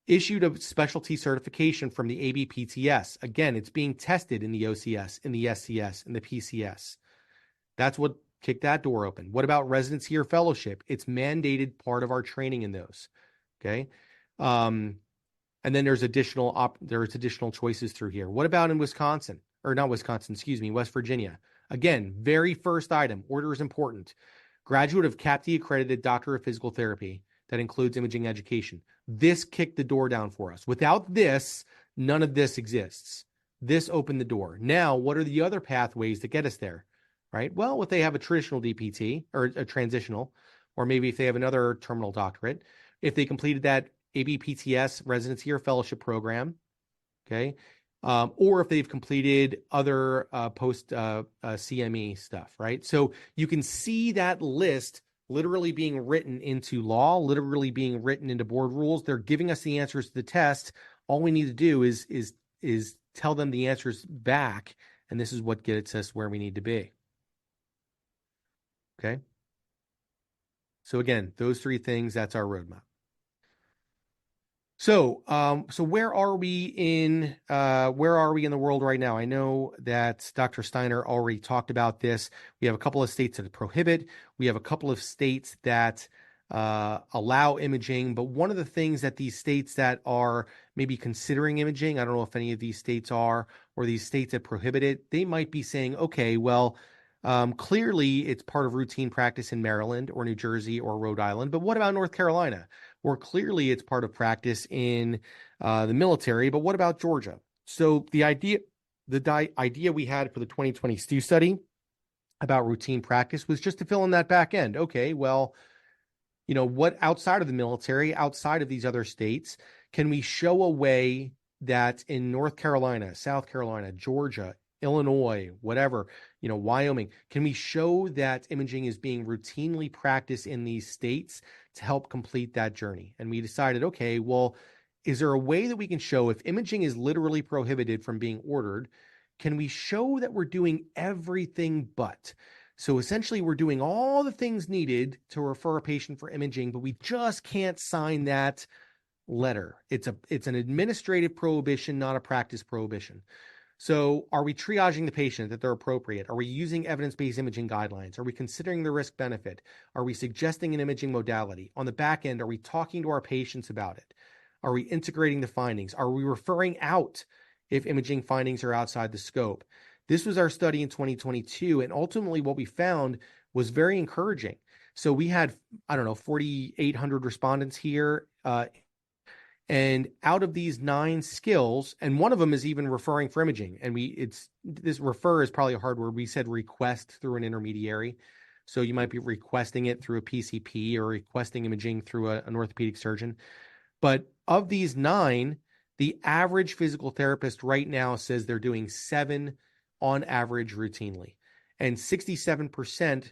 issued a specialty certification from the ABPTS. Again, it's being tested in the OCS, in the SCS, in the PCS. That's what Kick that door open. What about residency or fellowship? It's mandated part of our training in those. Okay. And then there's additional choices through here. What about in Wisconsin, or not Wisconsin, excuse me, West Virginia? Again, very first item, order is important. Graduate of CAPT accredited doctor of physical therapy that includes imaging education. This kicked the door down for us. Without this, none of this exists. This opened the door. Now, what are the other pathways that get us there? Right? Well, if they have a traditional DPT or a transitional, or maybe if they have another terminal doctorate, if they completed that ABPTS residency or fellowship program, okay, or if they've completed other post CME stuff, right? So you can see that list literally being written into law, literally being written into board rules. They're giving us the answers to the test. All we need to do is tell them the answers back, and this is what gets us where we need to be. Okay. So again, those three things, that's our roadmap. So, where are we in the world right now? I know that Dr. Steiner already talked about this. We have a couple of states that prohibit. We have a couple of states that allow imaging. But one of the things that these states that are maybe considering imaging, I don't know if any of these states are, or these states that prohibit it, they might be saying, okay, well, clearly it's part of routine practice in Maryland or New Jersey or Rhode Island. But what about North Carolina? Or clearly it's part of practice in the military, but what about Georgia? So the idea we had for the 2022 study about routine practice was just to fill in that back end. Okay, well, what outside of the military, outside of these other states, can we show a way that in North Carolina, South Carolina, Georgia, Illinois, whatever, Wyoming, can we show that imaging is being routinely practiced in these states to help complete that journey? And we decided, okay, well, is there a way that we can show if imaging is literally prohibited from being ordered, can we show that we're doing everything but? So essentially we're doing all the things needed to refer a patient for imaging, but we just can't sign that letter. It's an administrative prohibition, not a practice prohibition. So are we triaging the patient that they're appropriate? Are we using evidence-based imaging guidelines? Are we considering the risk benefit? Are we suggesting an imaging modality? On the back end, are we talking to our patients about it? Are we integrating the findings? Are we referring out if imaging findings are outside the scope? This was our study in 2022, and ultimately what we found was very encouraging. So we had, 4,800 respondents here, and out of these 9 skills, and one of them is even referring for imaging. And this refer is probably a hard word. We said request through an intermediary. So you might be requesting it through a PCP or requesting imaging through an orthopedic surgeon. But of these 9, the average physical therapist right now says they're doing 7 on average routinely. And 67%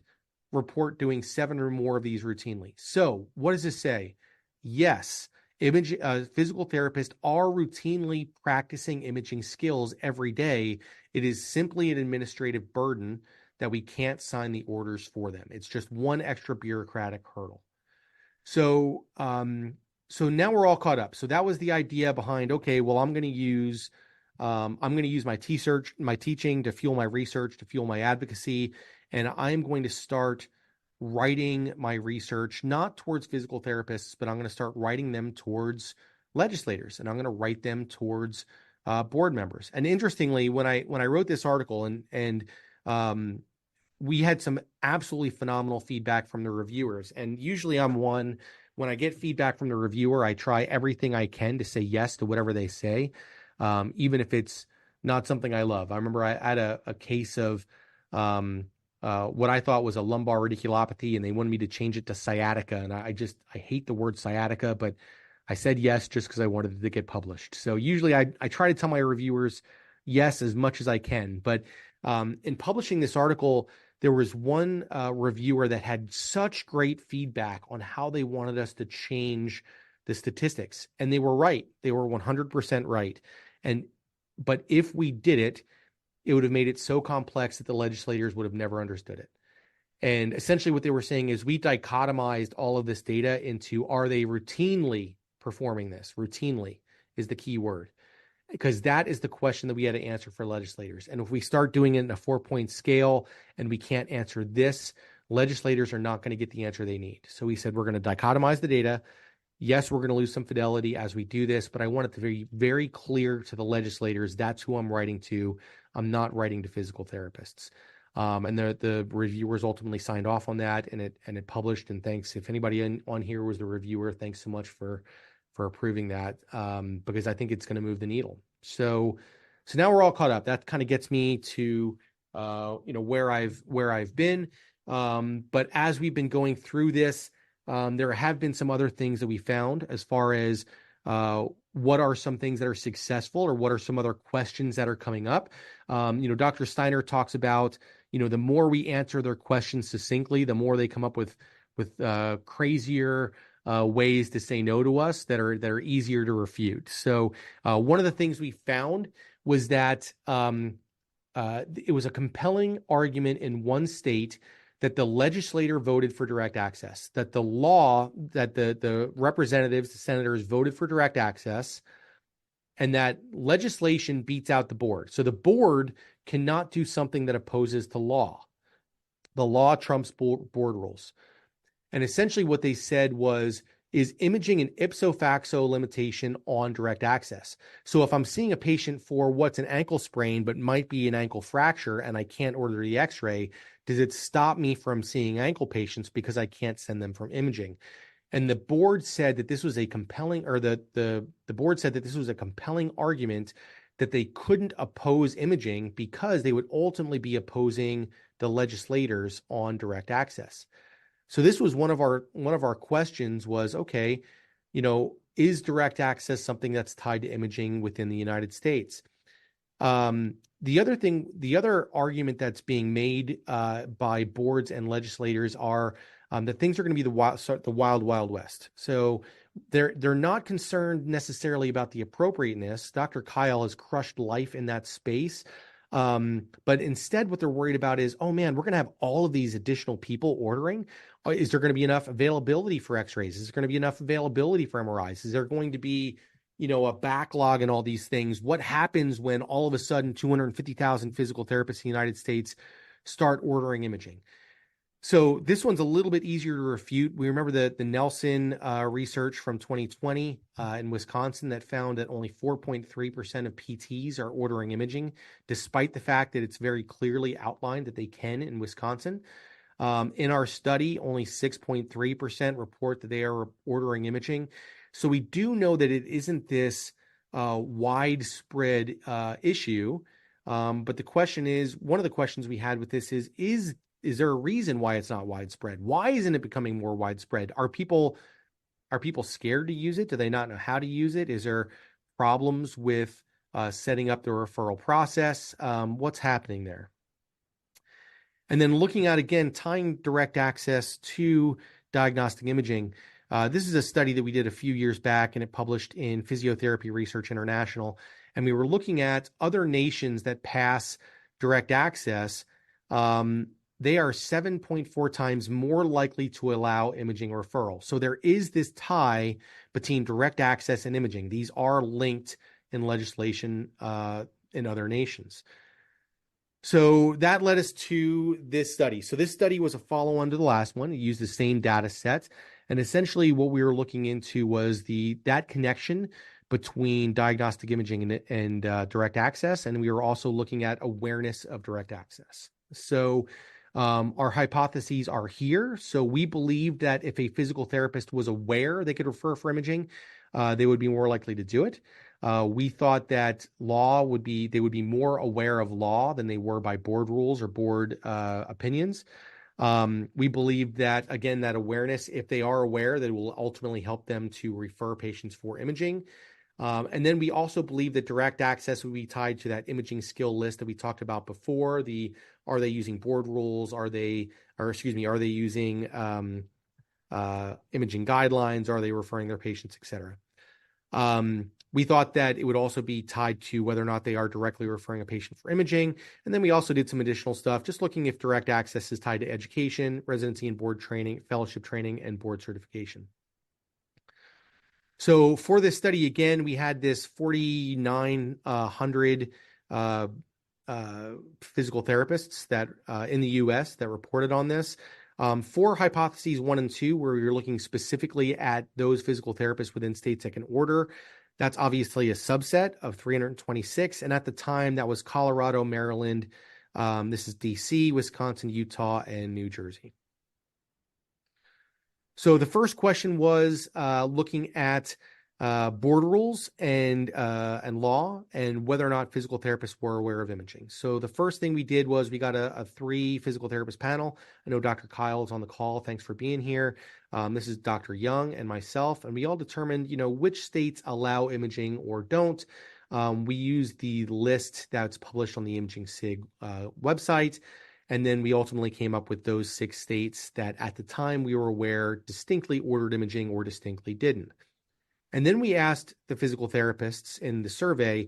report doing 7 or more of these routinely. So what does this say? Yes, physical therapists are routinely practicing imaging skills every day. It is simply an administrative burden that we can't sign the orders for them. It's just one extra bureaucratic hurdle. So now we're all caught up. So that was the idea behind, okay, well, I'm going to use my teaching to fuel my research, to fuel my advocacy, and I'm going to start writing my research, not towards physical therapists, but I'm going to start writing them towards legislators, and I'm going to write them towards board members. And interestingly, when I wrote this article, and we had some absolutely phenomenal feedback from the reviewers. And usually I'm one, when I get feedback from the reviewer, I try everything I can to say yes to whatever they say, even if it's not something I love. I remember I had a case of what I thought was a lumbar radiculopathy, and they wanted me to change it to sciatica. And I hate the word sciatica, but I said yes just because I wanted it to get published. So usually I try to tell my reviewers yes as much as I can. But in publishing this article, there was one reviewer that had such great feedback on how they wanted us to change the statistics. And they were right. They were 100% right. But if we did it, it would have made it so complex that the legislators would have never understood it. And essentially what they were saying is we dichotomized all of this data into, are they routinely performing this? Routinely is the key word. because that is the question that we had to answer for legislators. And if we start doing it in a 4-point scale and we can't answer this, legislators are not going to get the answer they need. So we said we're going to dichotomize the data. Yes, we're going to lose some fidelity as we do this, but I want it to be very clear to the legislators. That's who I'm writing to. I'm not writing to physical therapists. And the reviewers ultimately signed off on that, and it published. And thanks, if anybody on here was the reviewer, thanks so much for approving that, because I think it's going to move the needle. So now we're all caught up. That kind of gets me to where I've been. But as we've been going through this, there have been some other things that we found as far as what are some things that are successful, or what are some other questions that are coming up. Dr. Steiner talks about, the more we answer their questions succinctly, the more they come up with crazier ways to say no to us that are easier to refute. So one of the things we found was that it was a compelling argument in one state that the legislator voted for direct access, that the law, that the representatives, the senators voted for direct access, and that legislation beats out the board. So the board cannot do something that opposes the law. The law trumps board rules. And essentially what they said was, is imaging an ipso facto limitation on direct access? So if I'm seeing a patient for what's an ankle sprain, but might be an ankle fracture, and I can't order the x-ray, does it stop me from seeing ankle patients because I can't send them from imaging? And the board said that this was a compelling, or the board said that this was a compelling argument that they couldn't oppose imaging because they would ultimately be opposing the legislators on direct access. So this was one of our questions was, okay, is direct access something that's tied to imaging within the United States? The other argument that's being made by boards and legislators are that things are going to be the wild, wild west. So they're not concerned necessarily about the appropriateness. Dr. Kyle has crushed life in that space. But instead, what they're worried about is, oh man, we're going to have all of these additional people ordering. Is there going to be enough availability for x-rays? Is there going to be enough availability for MRIs? Is there going to be, a backlog and all these things? What happens when all of a sudden 250,000 physical therapists in the United States start ordering imaging? So this one's a little bit easier to refute. We remember the Nelson research from 2020 in Wisconsin that found that only 4.3% of PTs are ordering imaging, despite the fact that it's very clearly outlined that they can in Wisconsin. In our study, only 6.3% report that they are ordering imaging. So we do know that it isn't this widespread issue. But the question is, one of the questions we had with this is there a reason why it's not widespread? Why isn't it becoming more widespread? Are people scared to use it? Do they not know how to use it? Is there problems with setting up the referral process? What's happening there? And then looking at, again, tying direct access to diagnostic imaging. This is a study that we did a few years back, and it published in Physiotherapy Research International. And we were looking at other nations that pass direct access. They are 7.4 times more likely to allow imaging referral. So there is this tie between direct access and imaging. These are linked in legislation in other nations. So that led us to this study. So this study was a follow-on to the last one. It used the same data set. And essentially what we were looking into was that connection between diagnostic imaging and direct access. And we were also looking at awareness of direct access. So our hypotheses are here. So we believe that if a physical therapist was aware they could refer for imaging, they would be more likely to do it. We thought that they would be more aware of law than they were by board rules or board opinions. We believe that, again, that awareness, if they are aware, that it will ultimately help them to refer patients for imaging. And then we also believe that direct access would be tied to that imaging skill list that we talked about before. Are they using board rules? Are they using imaging guidelines? Are they referring their patients, et cetera? We thought that it would also be tied to whether or not they are directly referring a patient for imaging. And then we also did some additional stuff, just looking if direct access is tied to education, residency and board training, fellowship training, and board certification. So for this study, again, we had this 4,900 physical therapists that in the U.S. that reported on this. For hypotheses 1 and 2, where we were looking specifically at those physical therapists within states that can order, that's obviously a subset of 326. And at the time, that was Colorado, Maryland, this is DC, Wisconsin, Utah, and New Jersey. So the first question was looking at board rules and law, and whether or not physical therapists were aware of imaging. So the first thing we did was we got a 3 physical therapist panel. I know Dr. Kyle is on the call. Thanks for being here. This is Dr. Young and myself, and we all determined, which states allow imaging or don't. We used the list that's published on the Imaging SIG website. And then we ultimately came up with those 6 states that at the time we were aware distinctly ordered imaging or distinctly didn't. And then we asked the physical therapists in the survey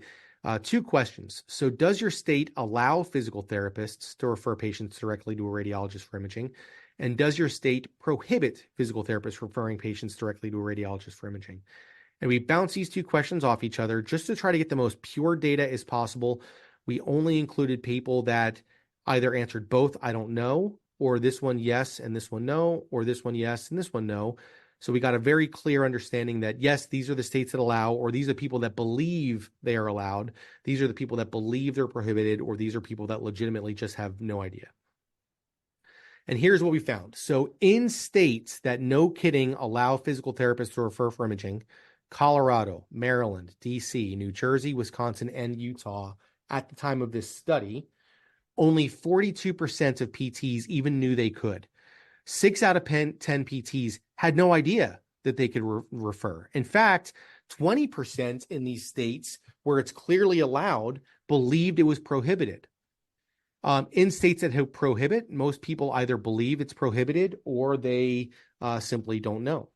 2 questions. So does your state allow physical therapists to refer patients directly to a radiologist for imaging? And does your state prohibit physical therapists referring patients directly to a radiologist for imaging? And we bounced these 2 questions off each other just to try to get the most pure data as possible. We only included people that either answered both, I don't know, or this one yes and this one no, or this one yes and this one no. So we got a very clear understanding that, yes, these are the states that allow, or these are people that believe they are allowed. These are the people that believe they're prohibited, or these are people that legitimately just have no idea. And here's what we found. So in states that, no kidding, allow physical therapists to refer for imaging, Colorado, Maryland, DC, New Jersey, Wisconsin, and Utah, at the time of this study, only 42% of PTs even knew they could. 6 out of 10 PTs had no idea that they could refer. In fact, 20% in these states where it's clearly allowed believed it was prohibited. In states that prohibit, most people either believe it's prohibited or they simply don't know.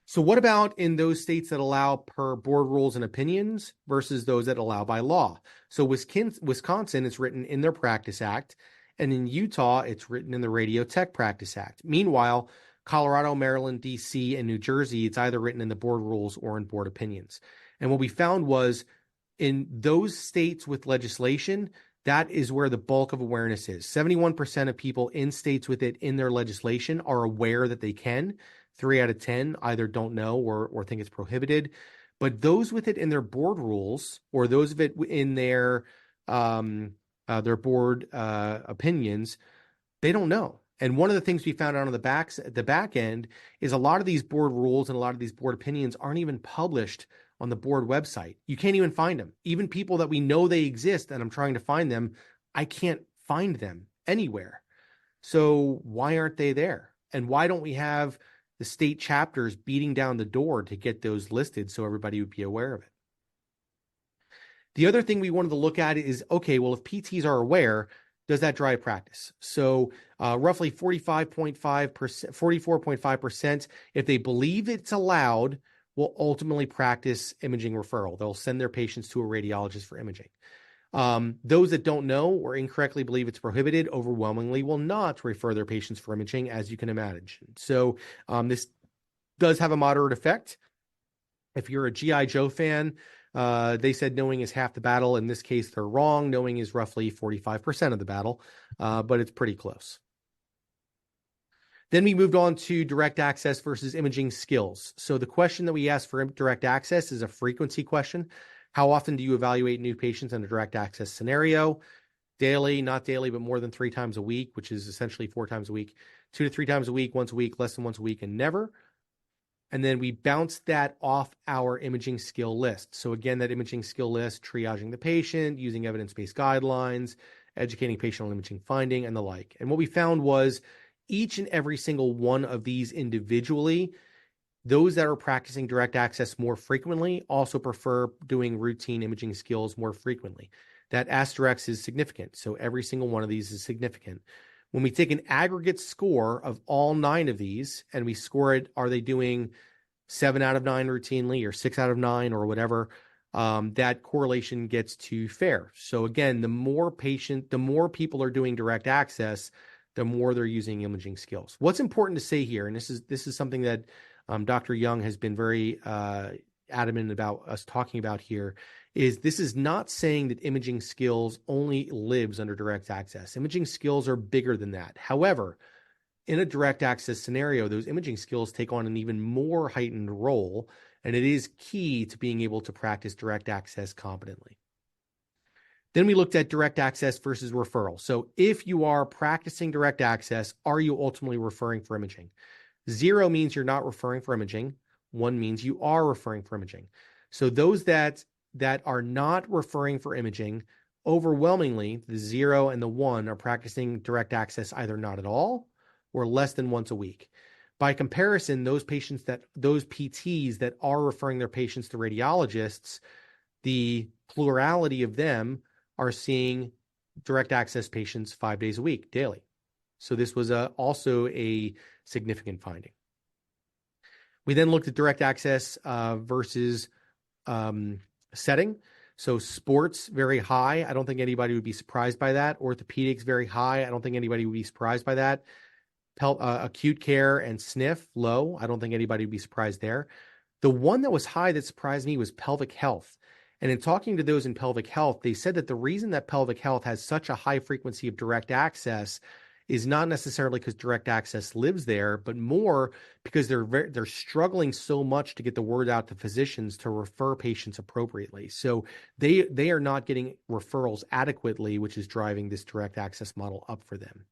So what about in those states that allow per board rules and opinions versus those that allow by law? So Wisconsin, it's written in their Practice Act, and in Utah, it's written in the Radio Tech Practice Act. Meanwhile, Colorado, Maryland, DC, and New Jersey, it's either written in the board rules or in board opinions. And what we found was in those states with legislation, that is where the bulk of awareness is. 71% of people in states with it in their legislation are aware that they can. 3 out of 10 either don't know or think it's prohibited. But those with it in their board rules, or those of it in their board opinions, they don't know. And one of the things we found out on the back end is a lot of these board rules and a lot of these board opinions aren't even published on the board website. You can't even find them. Even people that we know they exist and I'm trying to find them, I can't find them anywhere. So why aren't they there? And why don't we have the state chapters beating down the door to get those listed so everybody would be aware of it? The other thing we wanted to look at is, okay, well, if PTs are aware, does that drive practice? So roughly 44.5%, if they believe it's allowed, will ultimately practice imaging referral. They'll send their patients to a radiologist for imaging. Those that don't know or incorrectly believe it's prohibited overwhelmingly will not refer their patients for imaging, as you can imagine. So this does have a moderate effect. If you're a G.I. Joe fan, they said knowing is half the battle. In this case, they're wrong. Knowing is roughly 45% of the battle, but it's pretty close. Then we moved on to direct access versus imaging skills. So the question that we asked for direct access is a frequency question. How often do you evaluate new patients in a direct access scenario? Daily, not daily, but more than 3 times a week, which is essentially 4 times a week, 2 to 3 times a week, once a week, less than once a week, and never. And then we bounced that off our imaging skill list. So again, that imaging skill list, triaging the patient, using evidence-based guidelines, educating patient on imaging finding, and the like. And what we found was each and every single one of these individually, those that are practicing direct access more frequently also prefer doing routine imaging skills more frequently. That asterisk is significant. So every single one of these is significant. When we take an aggregate score of all 9 of these and we score it, are they doing 7 out of 9 routinely or 6 out of 9 or whatever, that correlation gets to fair. So again, the more people are doing direct access, the more they're using imaging skills. What's important to say here, and this is something that Dr. Young has been very adamant about us talking about here, is this is not saying that imaging skills only lives under direct access. Imaging skills are bigger than that. However, in a direct access scenario, those imaging skills take on an even more heightened role, and it is key to being able to practice direct access competently. Then we looked at direct access versus referral. So if you are practicing direct access, are you ultimately referring for imaging? 0 means you're not referring for imaging. 1 means you are referring for imaging. So those that are not referring for imaging, overwhelmingly, the 0 and the 1 are practicing direct access either not at all or less than once a week. By comparison, those PTs that are referring their patients to radiologists, the plurality of them are seeing direct access patients 5 days a week, daily. So this was also a significant finding. We then looked at direct access versus setting. So sports, very high. I don't think anybody would be surprised by that. Orthopedics, very high. I don't think anybody would be surprised by that. Acute care and SNF, low. I don't think anybody would be surprised there. The one that was high that surprised me was pelvic health. And in talking to those in pelvic health, they said that the reason that pelvic health has such a high frequency of direct access is not necessarily because direct access lives there, but more because they're struggling so much to get the word out to physicians to refer patients appropriately. So they are not getting referrals adequately, which is driving this direct access model up for them.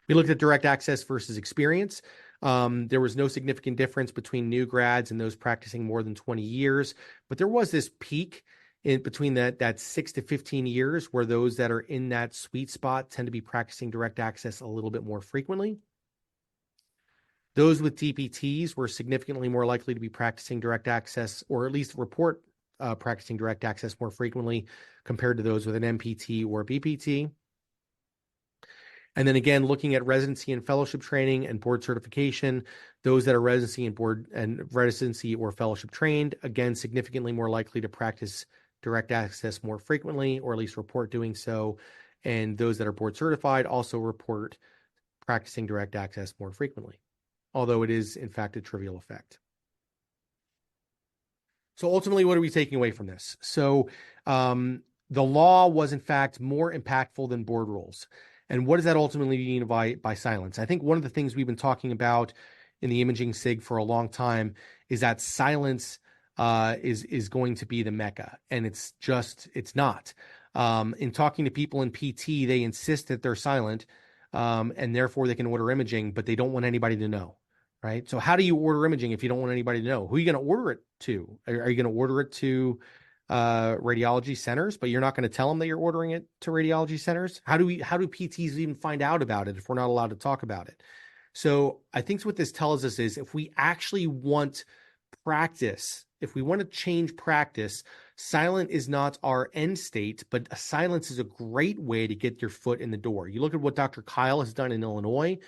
We looked at direct access versus experience. There was no significant difference between new grads and those practicing more than 20 years, but there was this peak in between that 6 to 15 years where those that are in that sweet spot tend to be practicing direct access a little bit more frequently. Those with DPTs were significantly more likely to be practicing direct access, or at least report practicing direct access more frequently compared to those with an MPT or BPT. And then again, looking at residency and fellowship training and board certification, those that are residency or fellowship trained, again, significantly more likely to practice direct access more frequently, or at least report doing so. And those that are board certified also report practicing direct access more frequently, although it is in fact a trivial effect. So ultimately, what are we taking away from this? So the law was in fact more impactful than board rules. And what does that ultimately mean by silence? I think one of the things we've been talking about in the Imaging SIG for a long time is that silence is going to be the mecca, and it's not. In talking to people in PT, they insist that they're silent, and therefore they can order imaging, but they don't want anybody to know, right? So how do you order imaging if you don't want anybody to know? Who are you going to order it to? Are you going to order it to radiology centers, but you're not going to tell them that you're ordering it to radiology centers? How do PTs even find out about it if we're not allowed to talk about it? So I think what this tells us is if we actually want practice, if we want to change practice, silent is not our end state, but a silence is a great way to get your foot in the door. You look at what Dr. Kyle has done in Illinois,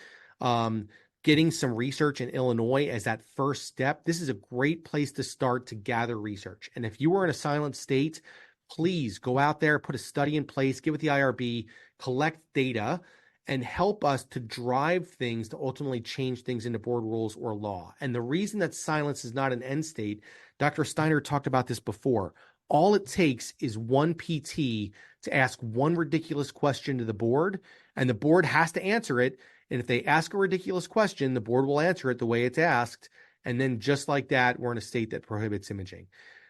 getting some research in Illinois as that first step. This is a great place to start to gather research. And if you are in a silent state, please go out there, put a study in place, get with the IRB, collect data, and help us to drive things to ultimately change things into board rules or law. And the reason that silence is not an end state, Dr. Steiner talked about this before. All it takes is one PT to ask one ridiculous question to the board, and the board has to answer it. And if they ask a ridiculous question, the board will answer it the way it's asked. And then just like that, we're in a state that prohibits imaging.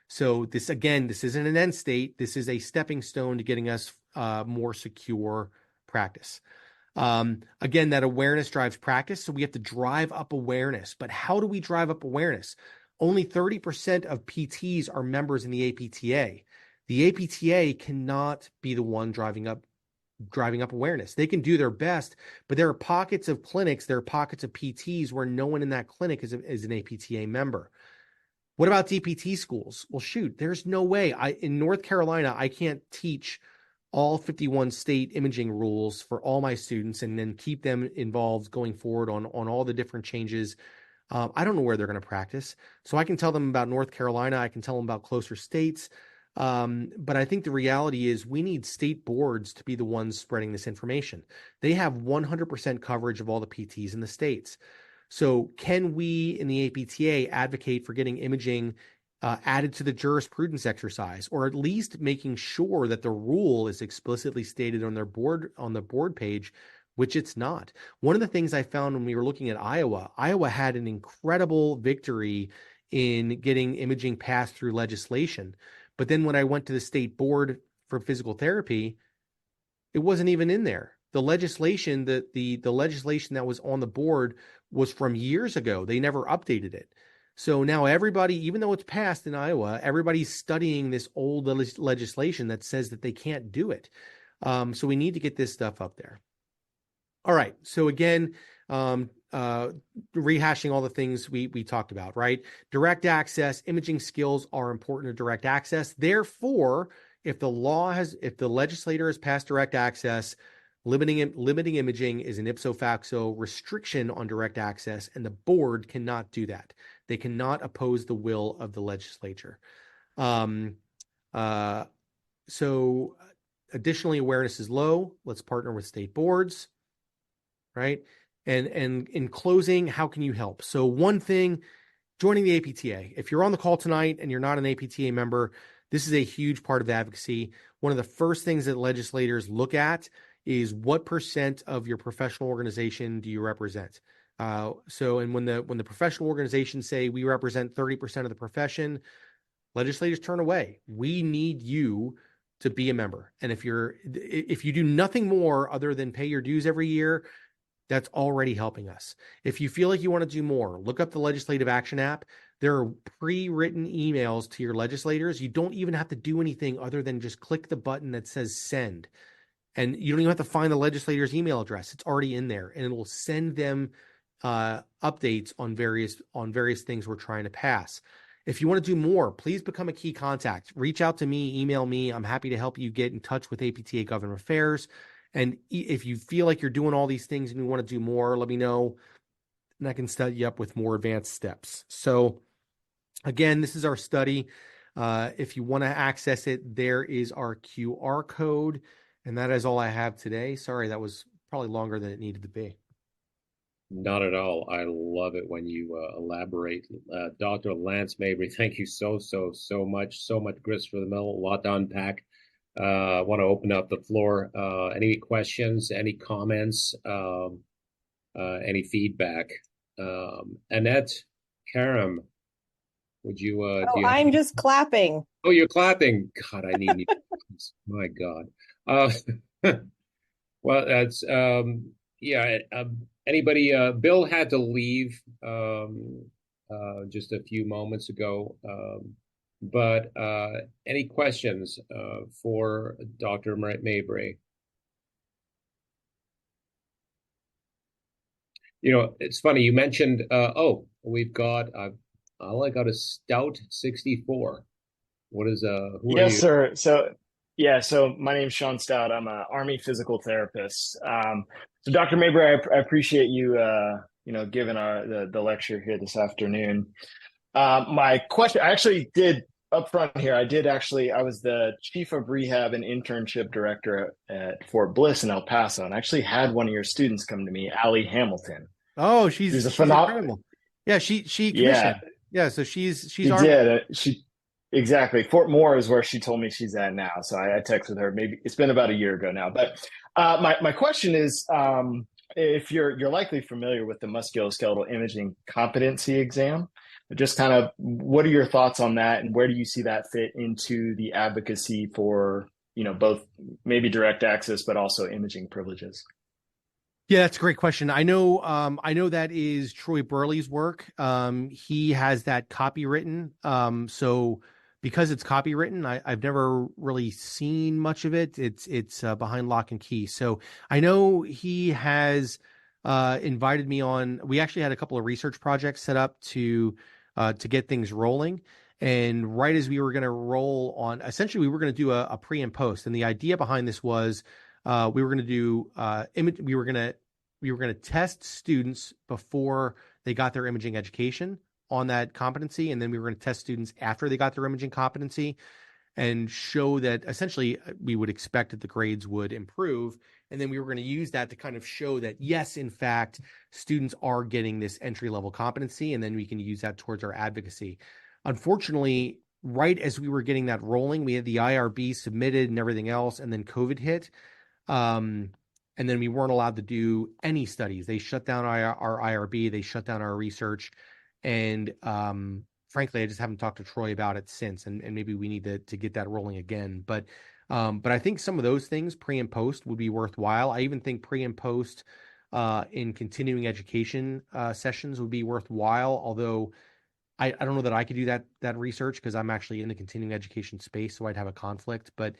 So this isn't an end state. This is a stepping stone to getting us more secure practice. Again, that awareness drives practice. So we have to drive up awareness. But how do we drive up awareness? Only 30% of PTs are members in the APTA. The APTA cannot be the one driving up awareness. They can do their best, but there are pockets of clinics, there are pockets of PTs where no one in that clinic is an APTA member. What about DPT schools? Well, shoot, there's no way. In North Carolina, I can't teach all 51 state imaging rules for all my students and then keep them involved going forward on all the different changes. I don't know where they're going to practice. So I can tell them about North Carolina. I can tell them about closer states. But I think the reality is we need state boards to be the ones spreading this information. They have 100% coverage of all the PTs in the states. So can we in the APTA advocate for getting imaging added to the jurisprudence exercise, or at least making sure that the rule is explicitly stated on the board page, which it's not. One of the things I found when we were looking at Iowa had an incredible victory in getting imaging passed through legislation. But then when I went to the state board for physical therapy, it wasn't even in there. The legislation the legislation that was on the board was from years ago. They never updated it. So now everybody, even though it's passed in Iowa, everybody's studying this old legislation that says that they can't do it. So we need to get this stuff up there. All right. So again, rehashing all the things we talked about, right? Direct access, imaging skills are important to direct access. Therefore, if the legislator has passed direct access, limiting imaging is an ipso facto restriction on direct access, and the board cannot do that. They cannot oppose the will of the legislature. So additionally, awareness is low. Let's partner with state boards, right? And in closing, how can you help? So one thing, joining the APTA. If you're on the call tonight and you're not an APTA member, this is a huge part of advocacy. One of the first things that legislators look at is what % of your professional organization do you represent? And when the professional organizations say we represent 30% of the profession, legislators turn away. We need you to be a member. And if you do nothing more other than pay your dues every year, that's already helping us. If you feel like you want to do more, look up the Legislative Action app. There are pre-written emails to your legislators. You don't even have to do anything other than just click the button that says send. And you don't even have to find the legislator's email address. It's already in there, and it will send them updates on various things we're trying to pass. If you want to do more, please become a key contact. Reach out to me, email me. I'm happy to help you get in touch with APTA Government Affairs. And if you feel like you're doing all these things and you want to do more, let me know, and I can set you up with more advanced steps. So again, this is our study. If you want to access it, there is our QR code. And that is all I have today. Sorry, that was probably longer than it needed to be. Not at all. I love it when you elaborate. Dr. Lance Mabry, thank you so much. So much grist for the mill, a lot to unpack. I want to open up the floor. Any questions, any comments, any feedback? Annette, Karam, would you? Do you I'm just clapping. Oh, you're clapping. God, I need. My God. Well, that's yeah. Anybody? Bill had to leave just a few moments ago. But any questions for Dr. Mabry? You know, it's funny you mentioned. We've got. All I got is Stout 64. What is who are Yes, you? sir. So my name's Sean Stout. I'm an Army physical therapist. So Dr. Mabry, I appreciate you, giving the lecture here this afternoon. My question, I actually did up front here. I was the chief of rehab and internship director at Fort Bliss in El Paso, and I actually had one of your students come to me, Allie Hamilton. Oh, she's incredible. Yeah, she commissioned. Yeah, so she's Exactly. Fort Moore is where she told me she's at now. So I texted her. Maybe it's been about a year ago now. But my question is, if you're likely familiar with the musculoskeletal imaging competency exam, just kind of what are your thoughts on that, and where do you see that fit into the advocacy for both maybe direct access but also imaging privileges? Yeah, that's a great question. I know that is Troy Burley's work. He has that copywritten. So because it's copywritten, I've never really seen much of it. It's behind lock and key. So I know he has invited me on. We actually had a couple of research projects set up to get things rolling. And right as we were going to roll on, essentially we were going to do a pre and post. And the idea behind this was we were going to do we were going to test students before they got their imaging education on that competency, and then we were going to test students after they got their imaging competency. and show that essentially we would expect that the grades would improve. And then we were going to use that to kind of show that, yes, in fact, students are getting this entry-level competency, and then we can use that towards our advocacy. Unfortunately, right as we were getting that rolling, we had the IRB submitted and everything else, and then COVID hit. And then we weren't allowed to do any studies. They shut down our IRB, they shut down our research. And frankly, I just haven't talked to Troy about it since, and maybe we need to get that rolling again. But I think some of those things, pre and post, would be worthwhile. I even think pre and post in continuing education sessions would be worthwhile, although I don't know that I could do that research because I'm actually in the continuing education space, so I'd have a conflict. But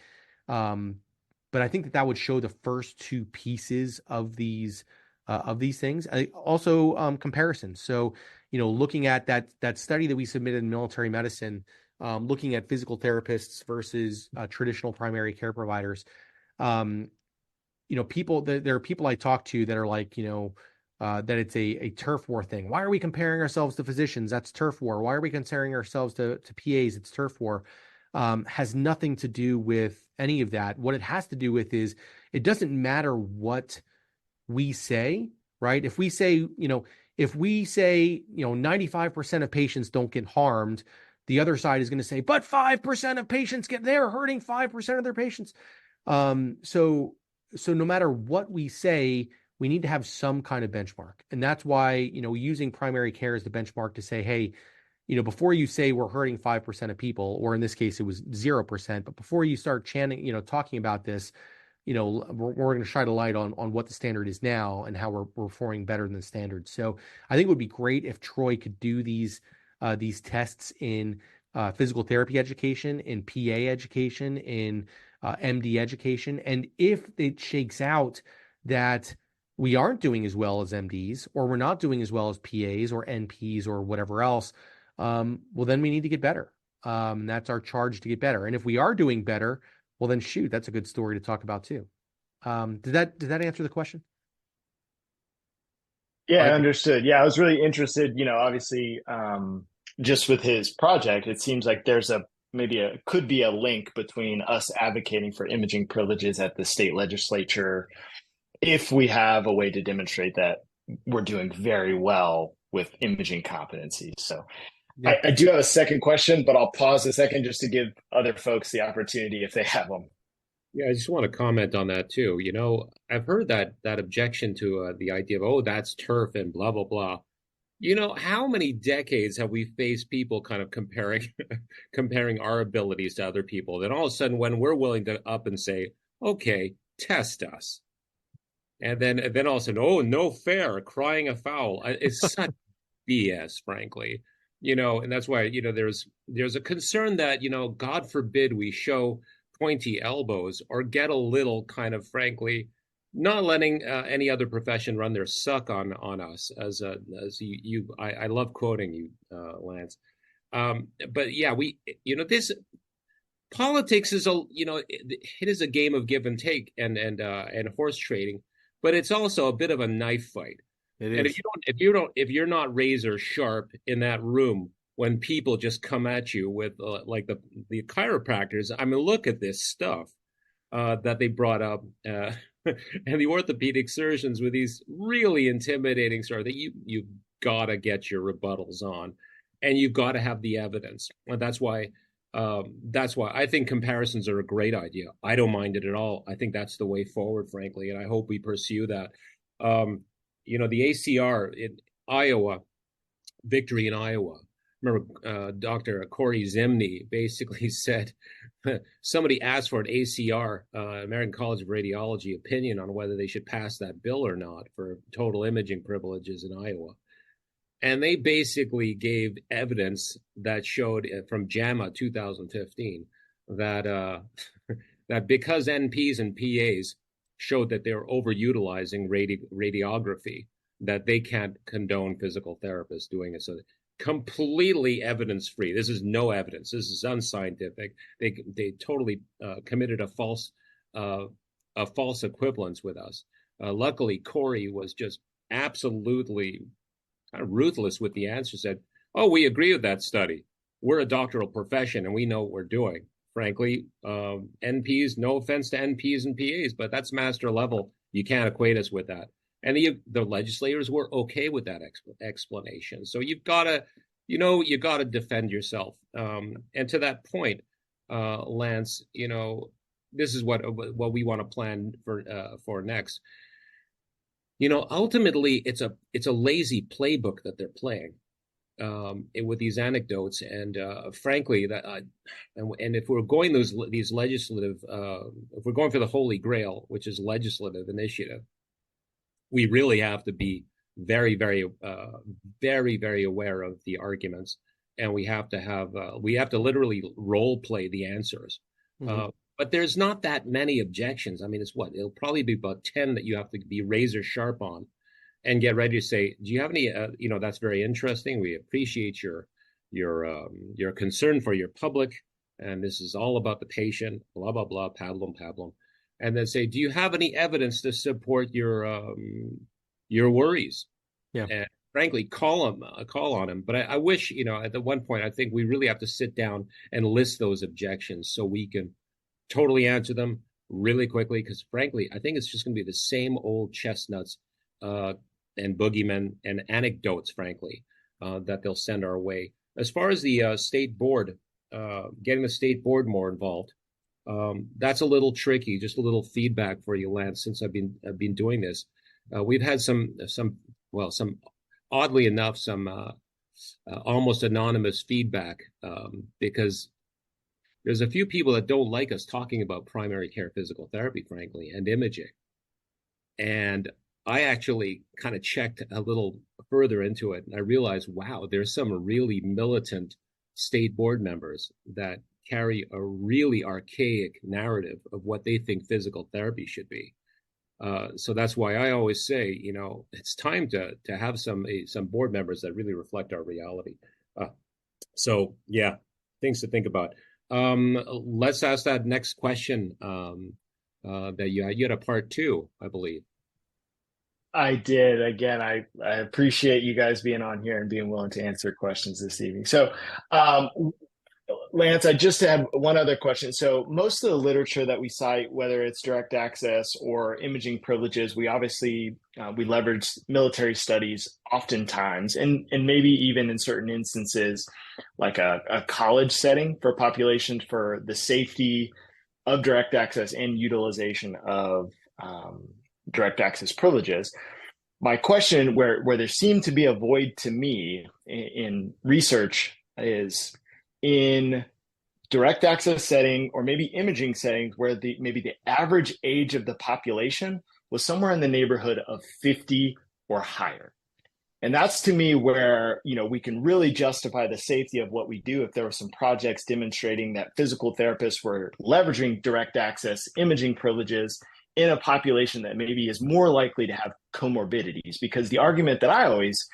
I think that would show the first two pieces of these things. Also, comparisons. So, looking at that study that we submitted in military medicine, looking at physical therapists versus traditional primary care providers. There are people I talk to that are like, that it's a turf war thing. Why are we comparing ourselves to physicians? That's turf war. Why are we comparing ourselves to PAs? It's turf war. Has nothing to do with any of that. What it has to do with is it doesn't matter what we say, right? If we say, 95% of patients don't get harmed, the other side is going to say, but 5% of patients they're hurting 5% of their patients. So no matter what we say, we need to have some kind of benchmark. And that's why, using primary care as the benchmark to say, hey, before you say we're hurting 5% of people, or in this case, it was 0%, but before you start chanting, talking about this, we're going to shine a light on what the standard is now and how we're performing better than the standard. So I think it would be great if Troy could do these tests in physical therapy education, in PA education, in MD education. And if it shakes out that we aren't doing as well as MDs, or we're not doing as well as PAs or NPs or whatever else, well, then we need to get better. That's our charge, to get better. And if we are doing better, well, then shoot, that's a good story to talk about too. Did that answer the question? Yeah, understood. Yeah, I was really interested, obviously, just with his project, it seems like there's could be a link between us advocating for imaging privileges at the state legislature if we have a way to demonstrate that we're doing very well with imaging competencies. So yeah. I do have a second question, but I'll pause a second just to give other folks the opportunity if they have them. Yeah, I just want to comment on that too. I've heard that objection to the idea of, oh, that's turf and blah, blah, blah. How many decades have we faced people kind of comparing our abilities to other people? Then all of a sudden, when we're willing to up and say, okay, test us. And then all of a sudden, oh, no fair, crying a foul. It's such BS, frankly. And that's why, there's a concern that, God forbid we show pointy elbows or get a little kind of, frankly, not letting any other profession run their suck on us, as I love quoting you, Lance. But yeah, this politics is it is a game of give and take and horse trading, but it's also a bit of a knife fight. And if you're not razor sharp in that room when people just come at you with like the chiropractors, I mean, look at this stuff that they brought up, and the orthopedic surgeons with these really intimidating stories that you've got to get your rebuttals on, and you've got to have the evidence. And that's why I think comparisons are a great idea. I don't mind it at all. I think that's the way forward, frankly, and I hope we pursue that. The ACR in Iowa, victory in Iowa. Remember, Dr. Corey Zimney basically said, somebody asked for an ACR, American College of Radiology, opinion on whether they should pass that bill or not for total imaging privileges in Iowa. And they basically gave evidence that showed from JAMA 2015 that that because NPs and PAs showed that they're overutilizing radiography, that they can't condone physical therapists doing it. So completely evidence-free. This is no evidence. This is unscientific. They totally committed a false equivalence with us. Luckily, Corey was just absolutely kind of ruthless with the answer. Said, "Oh, we agree with that study. We're a doctoral profession, and we know what we're doing." frankly, NPs, no offense to NPs and PAs, but that's master level. You can't equate us with that. And the legislators were okay with that explanation. So you've got to, you got to defend yourself. And to that point, Lance, this is what we want to plan for next. Ultimately, it's a lazy playbook that they're playing with these anecdotes, and frankly, and if we're going these legislative, if we're going for the holy grail, which is legislative initiative, we really have to be very, very, very, very aware of the arguments, and we have to literally role play the answers. Mm-hmm. But there's not that many objections. I mean, it'll probably be about 10 that you have to be razor sharp on and get ready to say, do you have any, that's very interesting. We appreciate your concern for your public. And this is all about the patient, blah, blah, blah, pablum. And then say, do you have any evidence to support your worries? Yeah. And frankly, call on him. But I wish, at the one point, I think we really have to sit down and list those objections so we can totally answer them really quickly. Because frankly, I think it's just going to be the same old chestnuts and boogeymen and anecdotes, frankly, that they'll send our way. As far as the state board, getting the state board more involved, that's a little tricky. Just a little feedback for you, Lance, since I've been doing this. We've had some oddly enough, some almost anonymous feedback because there's a few people that don't like us talking about primary care physical therapy, frankly, and imaging. And I actually kind of checked a little further into it, and I realized, wow, there's some really militant state board members that carry a really archaic narrative of what they think physical therapy should be. So that's why I always say, it's time to have some board members that really reflect our reality. So yeah, things to think about. Let's ask that next question that you had a part 2, I believe. I did. Again, I appreciate you guys being on here and being willing to answer questions this evening. So, Lance, I just have one other question. So most of the literature that we cite, whether it's direct access or imaging privileges, we obviously, we leverage military studies oftentimes, and maybe even in certain instances, like a college setting for populations for the safety of direct access and utilization of direct access privileges. My question, where there seemed to be a void to me in research, is in direct access setting or maybe imaging settings where maybe the average age of the population was somewhere in the neighborhood of 50 or higher. And that's to me where, we can really justify the safety of what we do if there were some projects demonstrating that physical therapists were leveraging direct access imaging privileges in a population that maybe is more likely to have comorbidities. Because the argument that I always,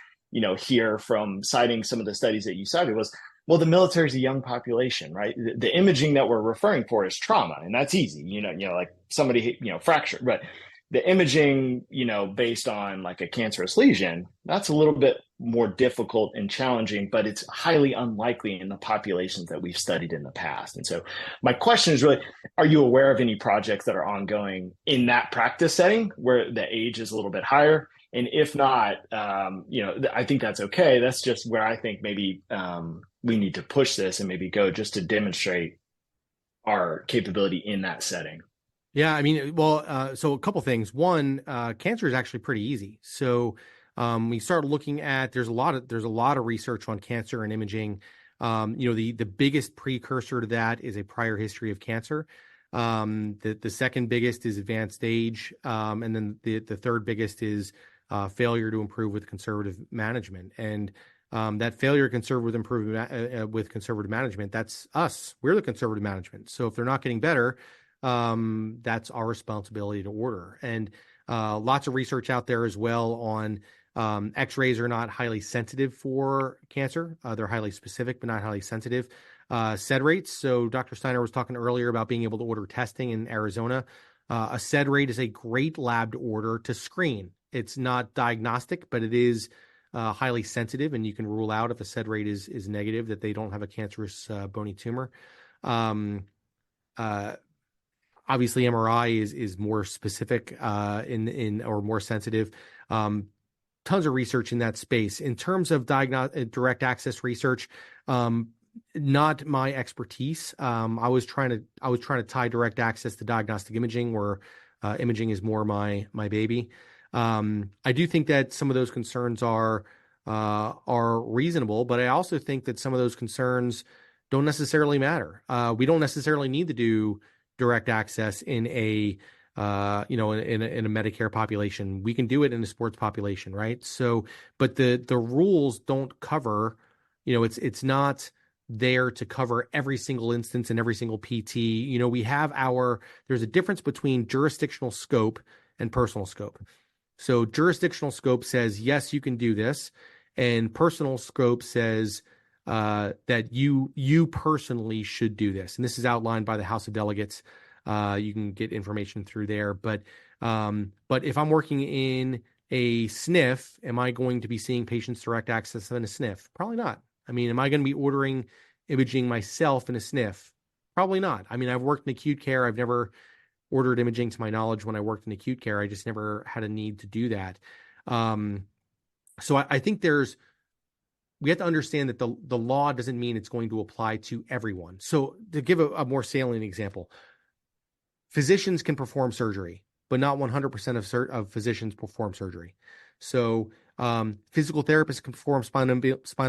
hear from citing some of the studies that you cited was, well, the military is a young population, right? The imaging that we're referring for is trauma, and that's easy, like somebody, fractured. But the imaging, based on like a cancerous lesion, that's a little bit more difficult and challenging, but it's highly unlikely in the populations that we've studied in the past. And so my question is really, are you aware of any projects that are ongoing in that practice setting where the age is a little bit higher? And if not, I think that's okay. That's just where I think maybe we need to push this and maybe go just to demonstrate our capability in that setting. Yeah, I mean, well, so a couple things. One, cancer is actually pretty easy. So we start looking at there's a lot of research on cancer and imaging. The biggest precursor to that is a prior history of cancer. The second biggest is advanced age, and then the third biggest is failure to improve with conservative management. And that failure with conservative management, that's us. We're the conservative management. So if they're not getting better, that's our responsibility to order. And lots of research out there as well on X-rays are not highly sensitive for cancer. They're highly specific, but not highly sensitive. SED rates. So Dr. Steiner was talking earlier about being able to order testing in Arizona. A SED rate is a great lab to order to screen. It's not diagnostic, but it is highly sensitive, and you can rule out if a SED rate is negative that they don't have a cancerous bony tumor. obviously MRI is more specific in or more sensitive. Tons of research in that space. In terms of direct access research, not my expertise. I was trying to tie direct access to diagnostic imaging, where imaging is more my baby. I do think that some of those concerns are reasonable, but I also think that some of those concerns don't necessarily matter. We don't necessarily need to do direct access in a in a Medicare population. We can do it in a sports population, right? So, but the rules don't cover, it's not there to cover every single instance and every single PT. There's a difference between jurisdictional scope and personal scope. So jurisdictional scope says, yes, you can do this. And personal scope says that you personally should do this. And this is outlined by the House of Delegates. You can get information through there. But if I'm working in a SNF, am I going to be seeing patients direct access in a SNF? Probably not. I mean, am I going to be ordering imaging myself in a SNF? Probably not. I mean, I've worked in acute care. I've never ordered imaging to my knowledge when I worked in acute care. I just never had a need to do that. So I think we have to understand that the law doesn't mean it's going to apply to everyone. So to give a more salient example, physicians can perform surgery, but not 100% of physicians perform surgery. So physical therapists can perform spinal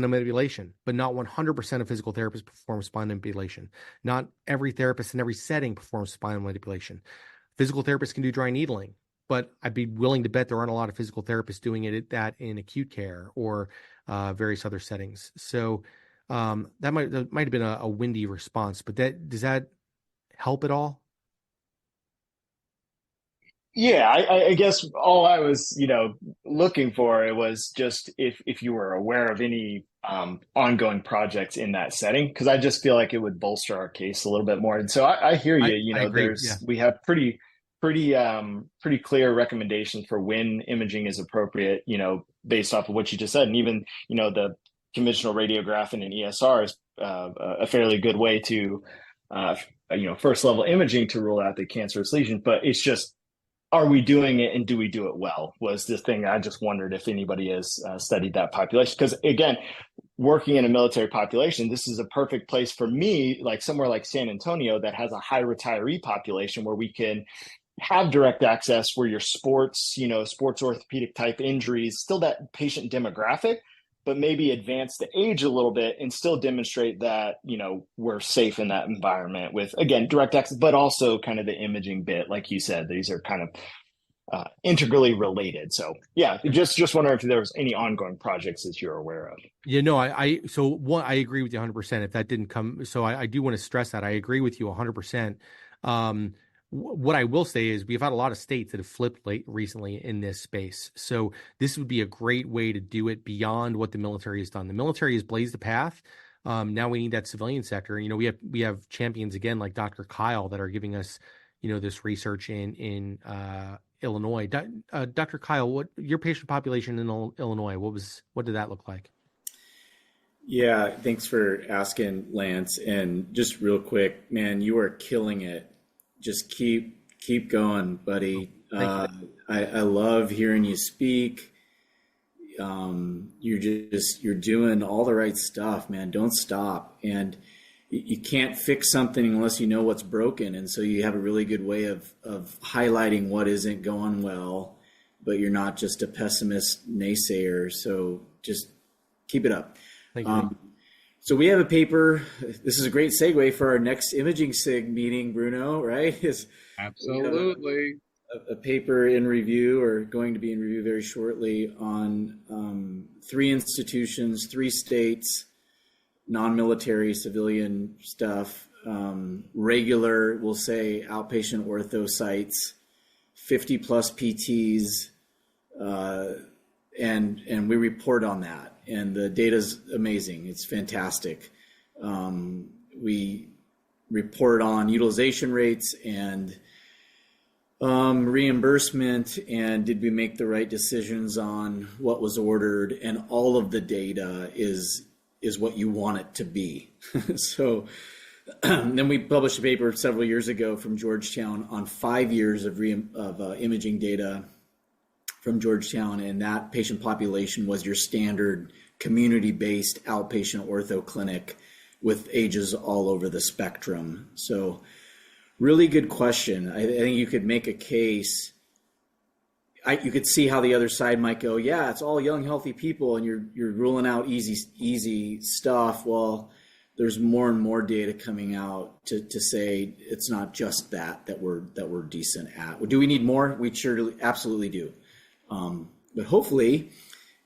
manipulation, but not 100% of physical therapists perform spinal manipulation. Not every therapist in every setting performs spinal manipulation. Physical therapists can do dry needling, but I'd be willing to bet there aren't a lot of physical therapists doing that in acute care or various other settings. So that might have been a windy response, but does that help at all? Yeah, I guess all I was, looking for, it was just if you were aware of any ongoing projects in that setting, because I just feel like it would bolster our case a little bit more. And so I hear you. I agree. We have pretty clear recommendations for when imaging is appropriate, based off of what you just said, and even the conventional radiograph and an ESR is a fairly good way to first level imaging to rule out the cancerous lesion. But it's just, are we doing it, and do we do it well, was the thing. I just wondered if anybody has studied that population, because again, working in a military population, this is a perfect place for me, like somewhere like San Antonio that has a high retiree population, where we can have direct access, where your sports orthopedic type injuries, still that patient demographic, but maybe advance the age a little bit and still demonstrate that, we're safe in that environment with, again, direct access, but also kind of the imaging bit. Like you said, these are kind of integrally related. So yeah, just wondering if there was any ongoing projects that you're aware of. Yeah, no, I agree with you 100%. If that didn't come, so I do want to stress that I agree with you 100%. What I will say is we've had a lot of states that have flipped recently in this space. So this would be a great way to do it beyond what the military has done. The military has blazed the path. Now we need that civilian sector. We have champions again, like Dr. Kyle, that are giving us, this research in Illinois. Dr. Kyle, what your patient population in Illinois? What did that look like? Yeah, thanks for asking, Lance. And just real quick, man, you are killing it. Just keep going, buddy. I love hearing you speak. You're doing all the right stuff, man. Don't stop. And you can't fix something unless you know what's broken. And so you have a really good way of highlighting what isn't going well, but you're not just a pessimist naysayer. So just keep it up. Thank you. So we have a paper. This is a great segue for our next Imaging SIG meeting, Bruno, right? Absolutely. A paper in review, or going to be in review very shortly, on 3 institutions, 3 states, non-military civilian stuff, regular, we'll say, outpatient ortho sites, 50 plus PTs, and we report on that. And the data's amazing. It's fantastic. We report on utilization rates and reimbursement, and did we make the right decisions on what was ordered, and all of the data is what you want it to be. So Then we published a paper several years ago from Georgetown on 5 years of imaging data from Georgetown, and that patient population was your standard community-based outpatient ortho clinic with ages all over the spectrum. So really good question. I think you could make a case. You could see how the other side might go, yeah, it's all young, healthy people, and you're ruling out easy stuff. Well, there's more and more data coming out to say it's not just that we're decent at. Do we need more? We sure absolutely do. But hopefully,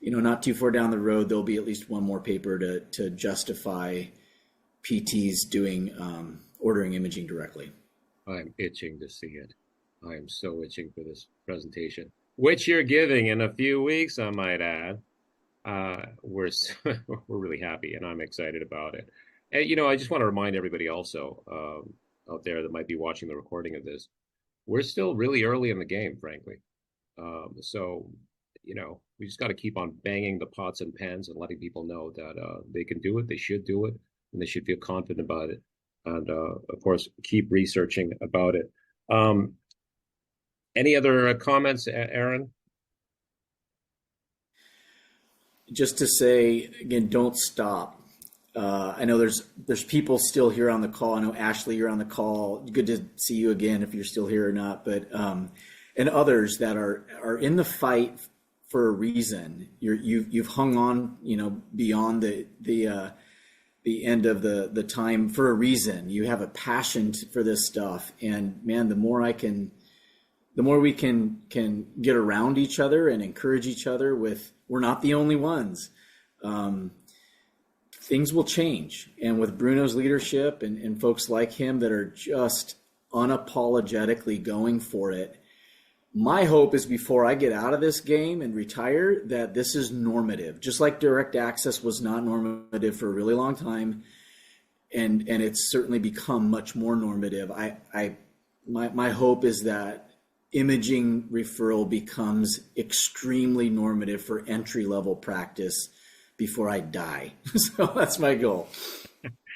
not too far down the road, there'll be at least one more paper to justify PTs ordering imaging directly. I'm itching to see it. I am so itching for this presentation, which you're giving in a few weeks, I might add. We're really happy, and I'm excited about it. And, I just want to remind everybody also out there that might be watching the recording of this, we're still really early in the game, frankly. So, we just got to keep on banging the pots and pans and letting people know that they can do it, they should do it, and they should feel confident about it. And, of course, keep researching about it. Any other comments, Aaron? Just to say, again, don't stop. I know there's people still here on the call. I know, Ashley, you're on the call. Good to see you again, if you're still here or not. But and others that are in the fight for a reason. You've hung on, beyond the end of the time for a reason. You have a passion for this stuff, and man, the more we can get around each other and encourage each other we're not the only ones. Things will change. And with Bruno's leadership and folks like him that are just unapologetically going for it, my hope is before I get out of this game and retire, that this is normative, just like direct access was not normative for a really long time. And it's certainly become much more normative. My hope is that imaging referral becomes extremely normative for entry-level practice before I die. So that's my goal.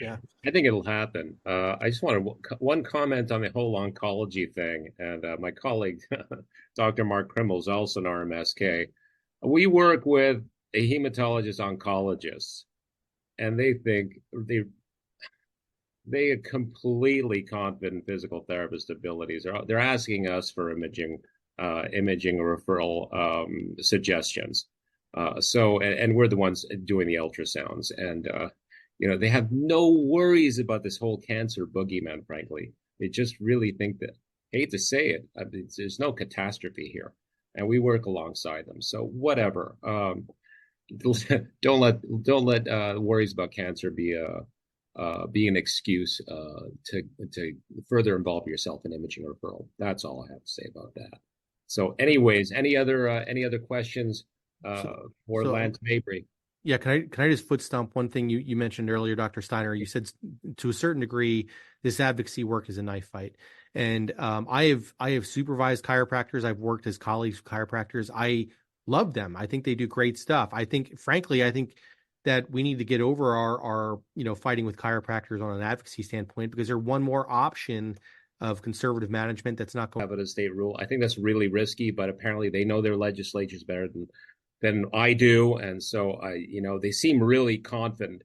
Yeah, I think it'll happen. I just want one comment on the whole oncology thing. And my colleague, Dr. Mark Krimmel, is also an RMSK. We work with a hematologist oncologist, and they think they are completely confident physical therapist abilities. They're asking us for imaging referral suggestions. And we're the ones doing the ultrasounds, and they have no worries about this whole cancer boogeyman. Frankly, they just really think that, hate to say it, there's no catastrophe here, and we work alongside them. So whatever, don't let worries about cancer be an excuse to further involve yourself in imaging referral. That's all I have to say about that. So, anyways, any other questions? For Lance Mabry. Yeah, can I just foot stomp one thing you mentioned earlier, Dr. Steiner? You said to a certain degree this advocacy work is a knife fight, and I have supervised chiropractors. I've worked as colleagues with chiropractors. I love them. I think they do great stuff. I think that we need to get over our fighting with chiropractors on an advocacy standpoint, because they're one more option of conservative management that's not going to have a state rule. I think that's really risky, but apparently they know their legislatures better than I do. And so they seem really confident,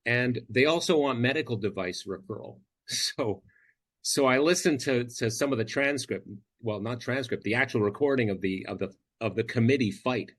and they also want medical device referral. So I listened to some of the transcript, well, not transcript, the actual recording of the committee fight.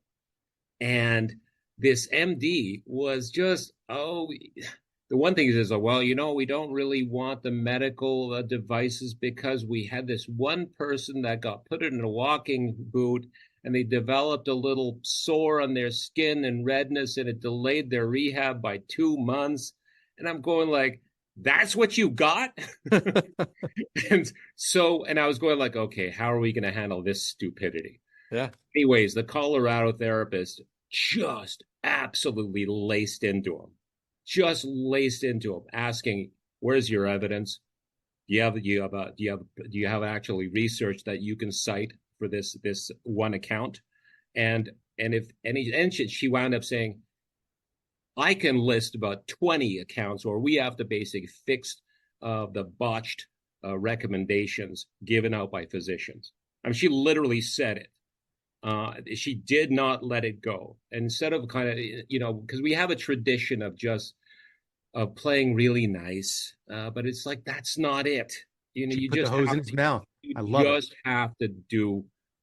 And this MD was just, the one thing is, well, we don't really want the medical devices because we had this one person that got put in a walking boot and they developed a little sore on their skin and redness, and it delayed their rehab by 2 months. And I'm going like, that's what you got? And I was going like, okay, how are we going to handle this stupidity? Yeah. Anyways, the Colorado therapist just absolutely laced into him, asking, where's your evidence? Do you have actually research that you can cite for this one account? And she wound up saying, I can list about 20 accounts where we have to basically fix of the botched recommendations given out by physicians. I mean, she literally said it. She did not let it go. Instead of kind of, because we have a tradition of just playing really nice, but it's like that's not it. You put the hose in his mouth. I love it.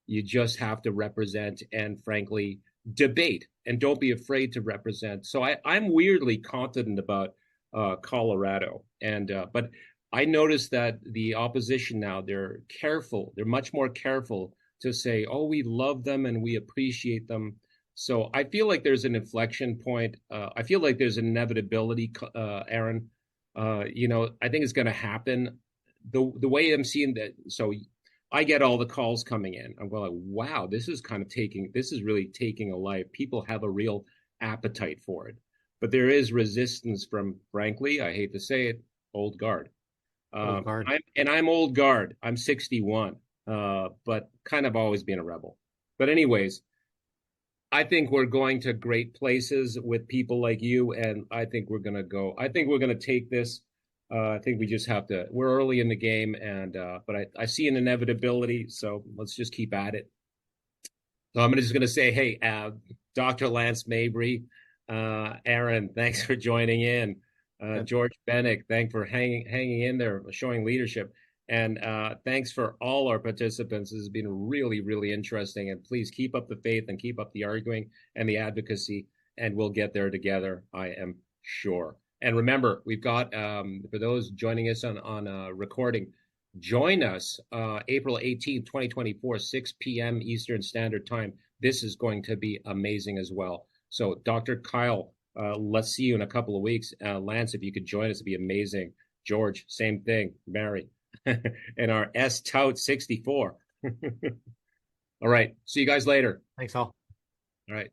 You just have to represent and frankly debate, and don't be afraid to represent. So I'm weirdly confident about Colorado, but I noticed that the opposition now, they're careful. They're much more careful to say, oh, we love them and we appreciate them. So I feel like there's an inflection point. I feel like there's an inevitability, Aaron. I think it's going to happen. The way I'm seeing that, so I get all the calls coming in. I'm going like, wow, this is really taking a life. People have a real appetite for it. But there is resistance from, frankly, I hate to say it, old guard. I'm old guard. I'm 61, but kind of always been a rebel. But anyways, I think we're going to great places with people like you, and I think we're going to take this. I think we just have to, we're early in the game, but I see an inevitability, so let's just keep at it. So I'm just going to say, hey, Dr. Lance Mabry, Aaron, thanks for joining in. George Bennick, thanks for hanging in there, showing leadership. And thanks for all our participants. This has been really, really interesting. And please keep up the faith and keep up the arguing and the advocacy, and we'll get there together, I am sure. And remember, we've got, for those joining us on recording, join us April 18th, 2024, 6 p.m. Eastern Standard Time. This is going to be amazing as well. So Dr. Kyle, let's see you in a couple of weeks. Lance, if you could join us, it'd be amazing. George, same thing. Mary. And our Stout 64. All right. See you guys later. Thanks, all. All right.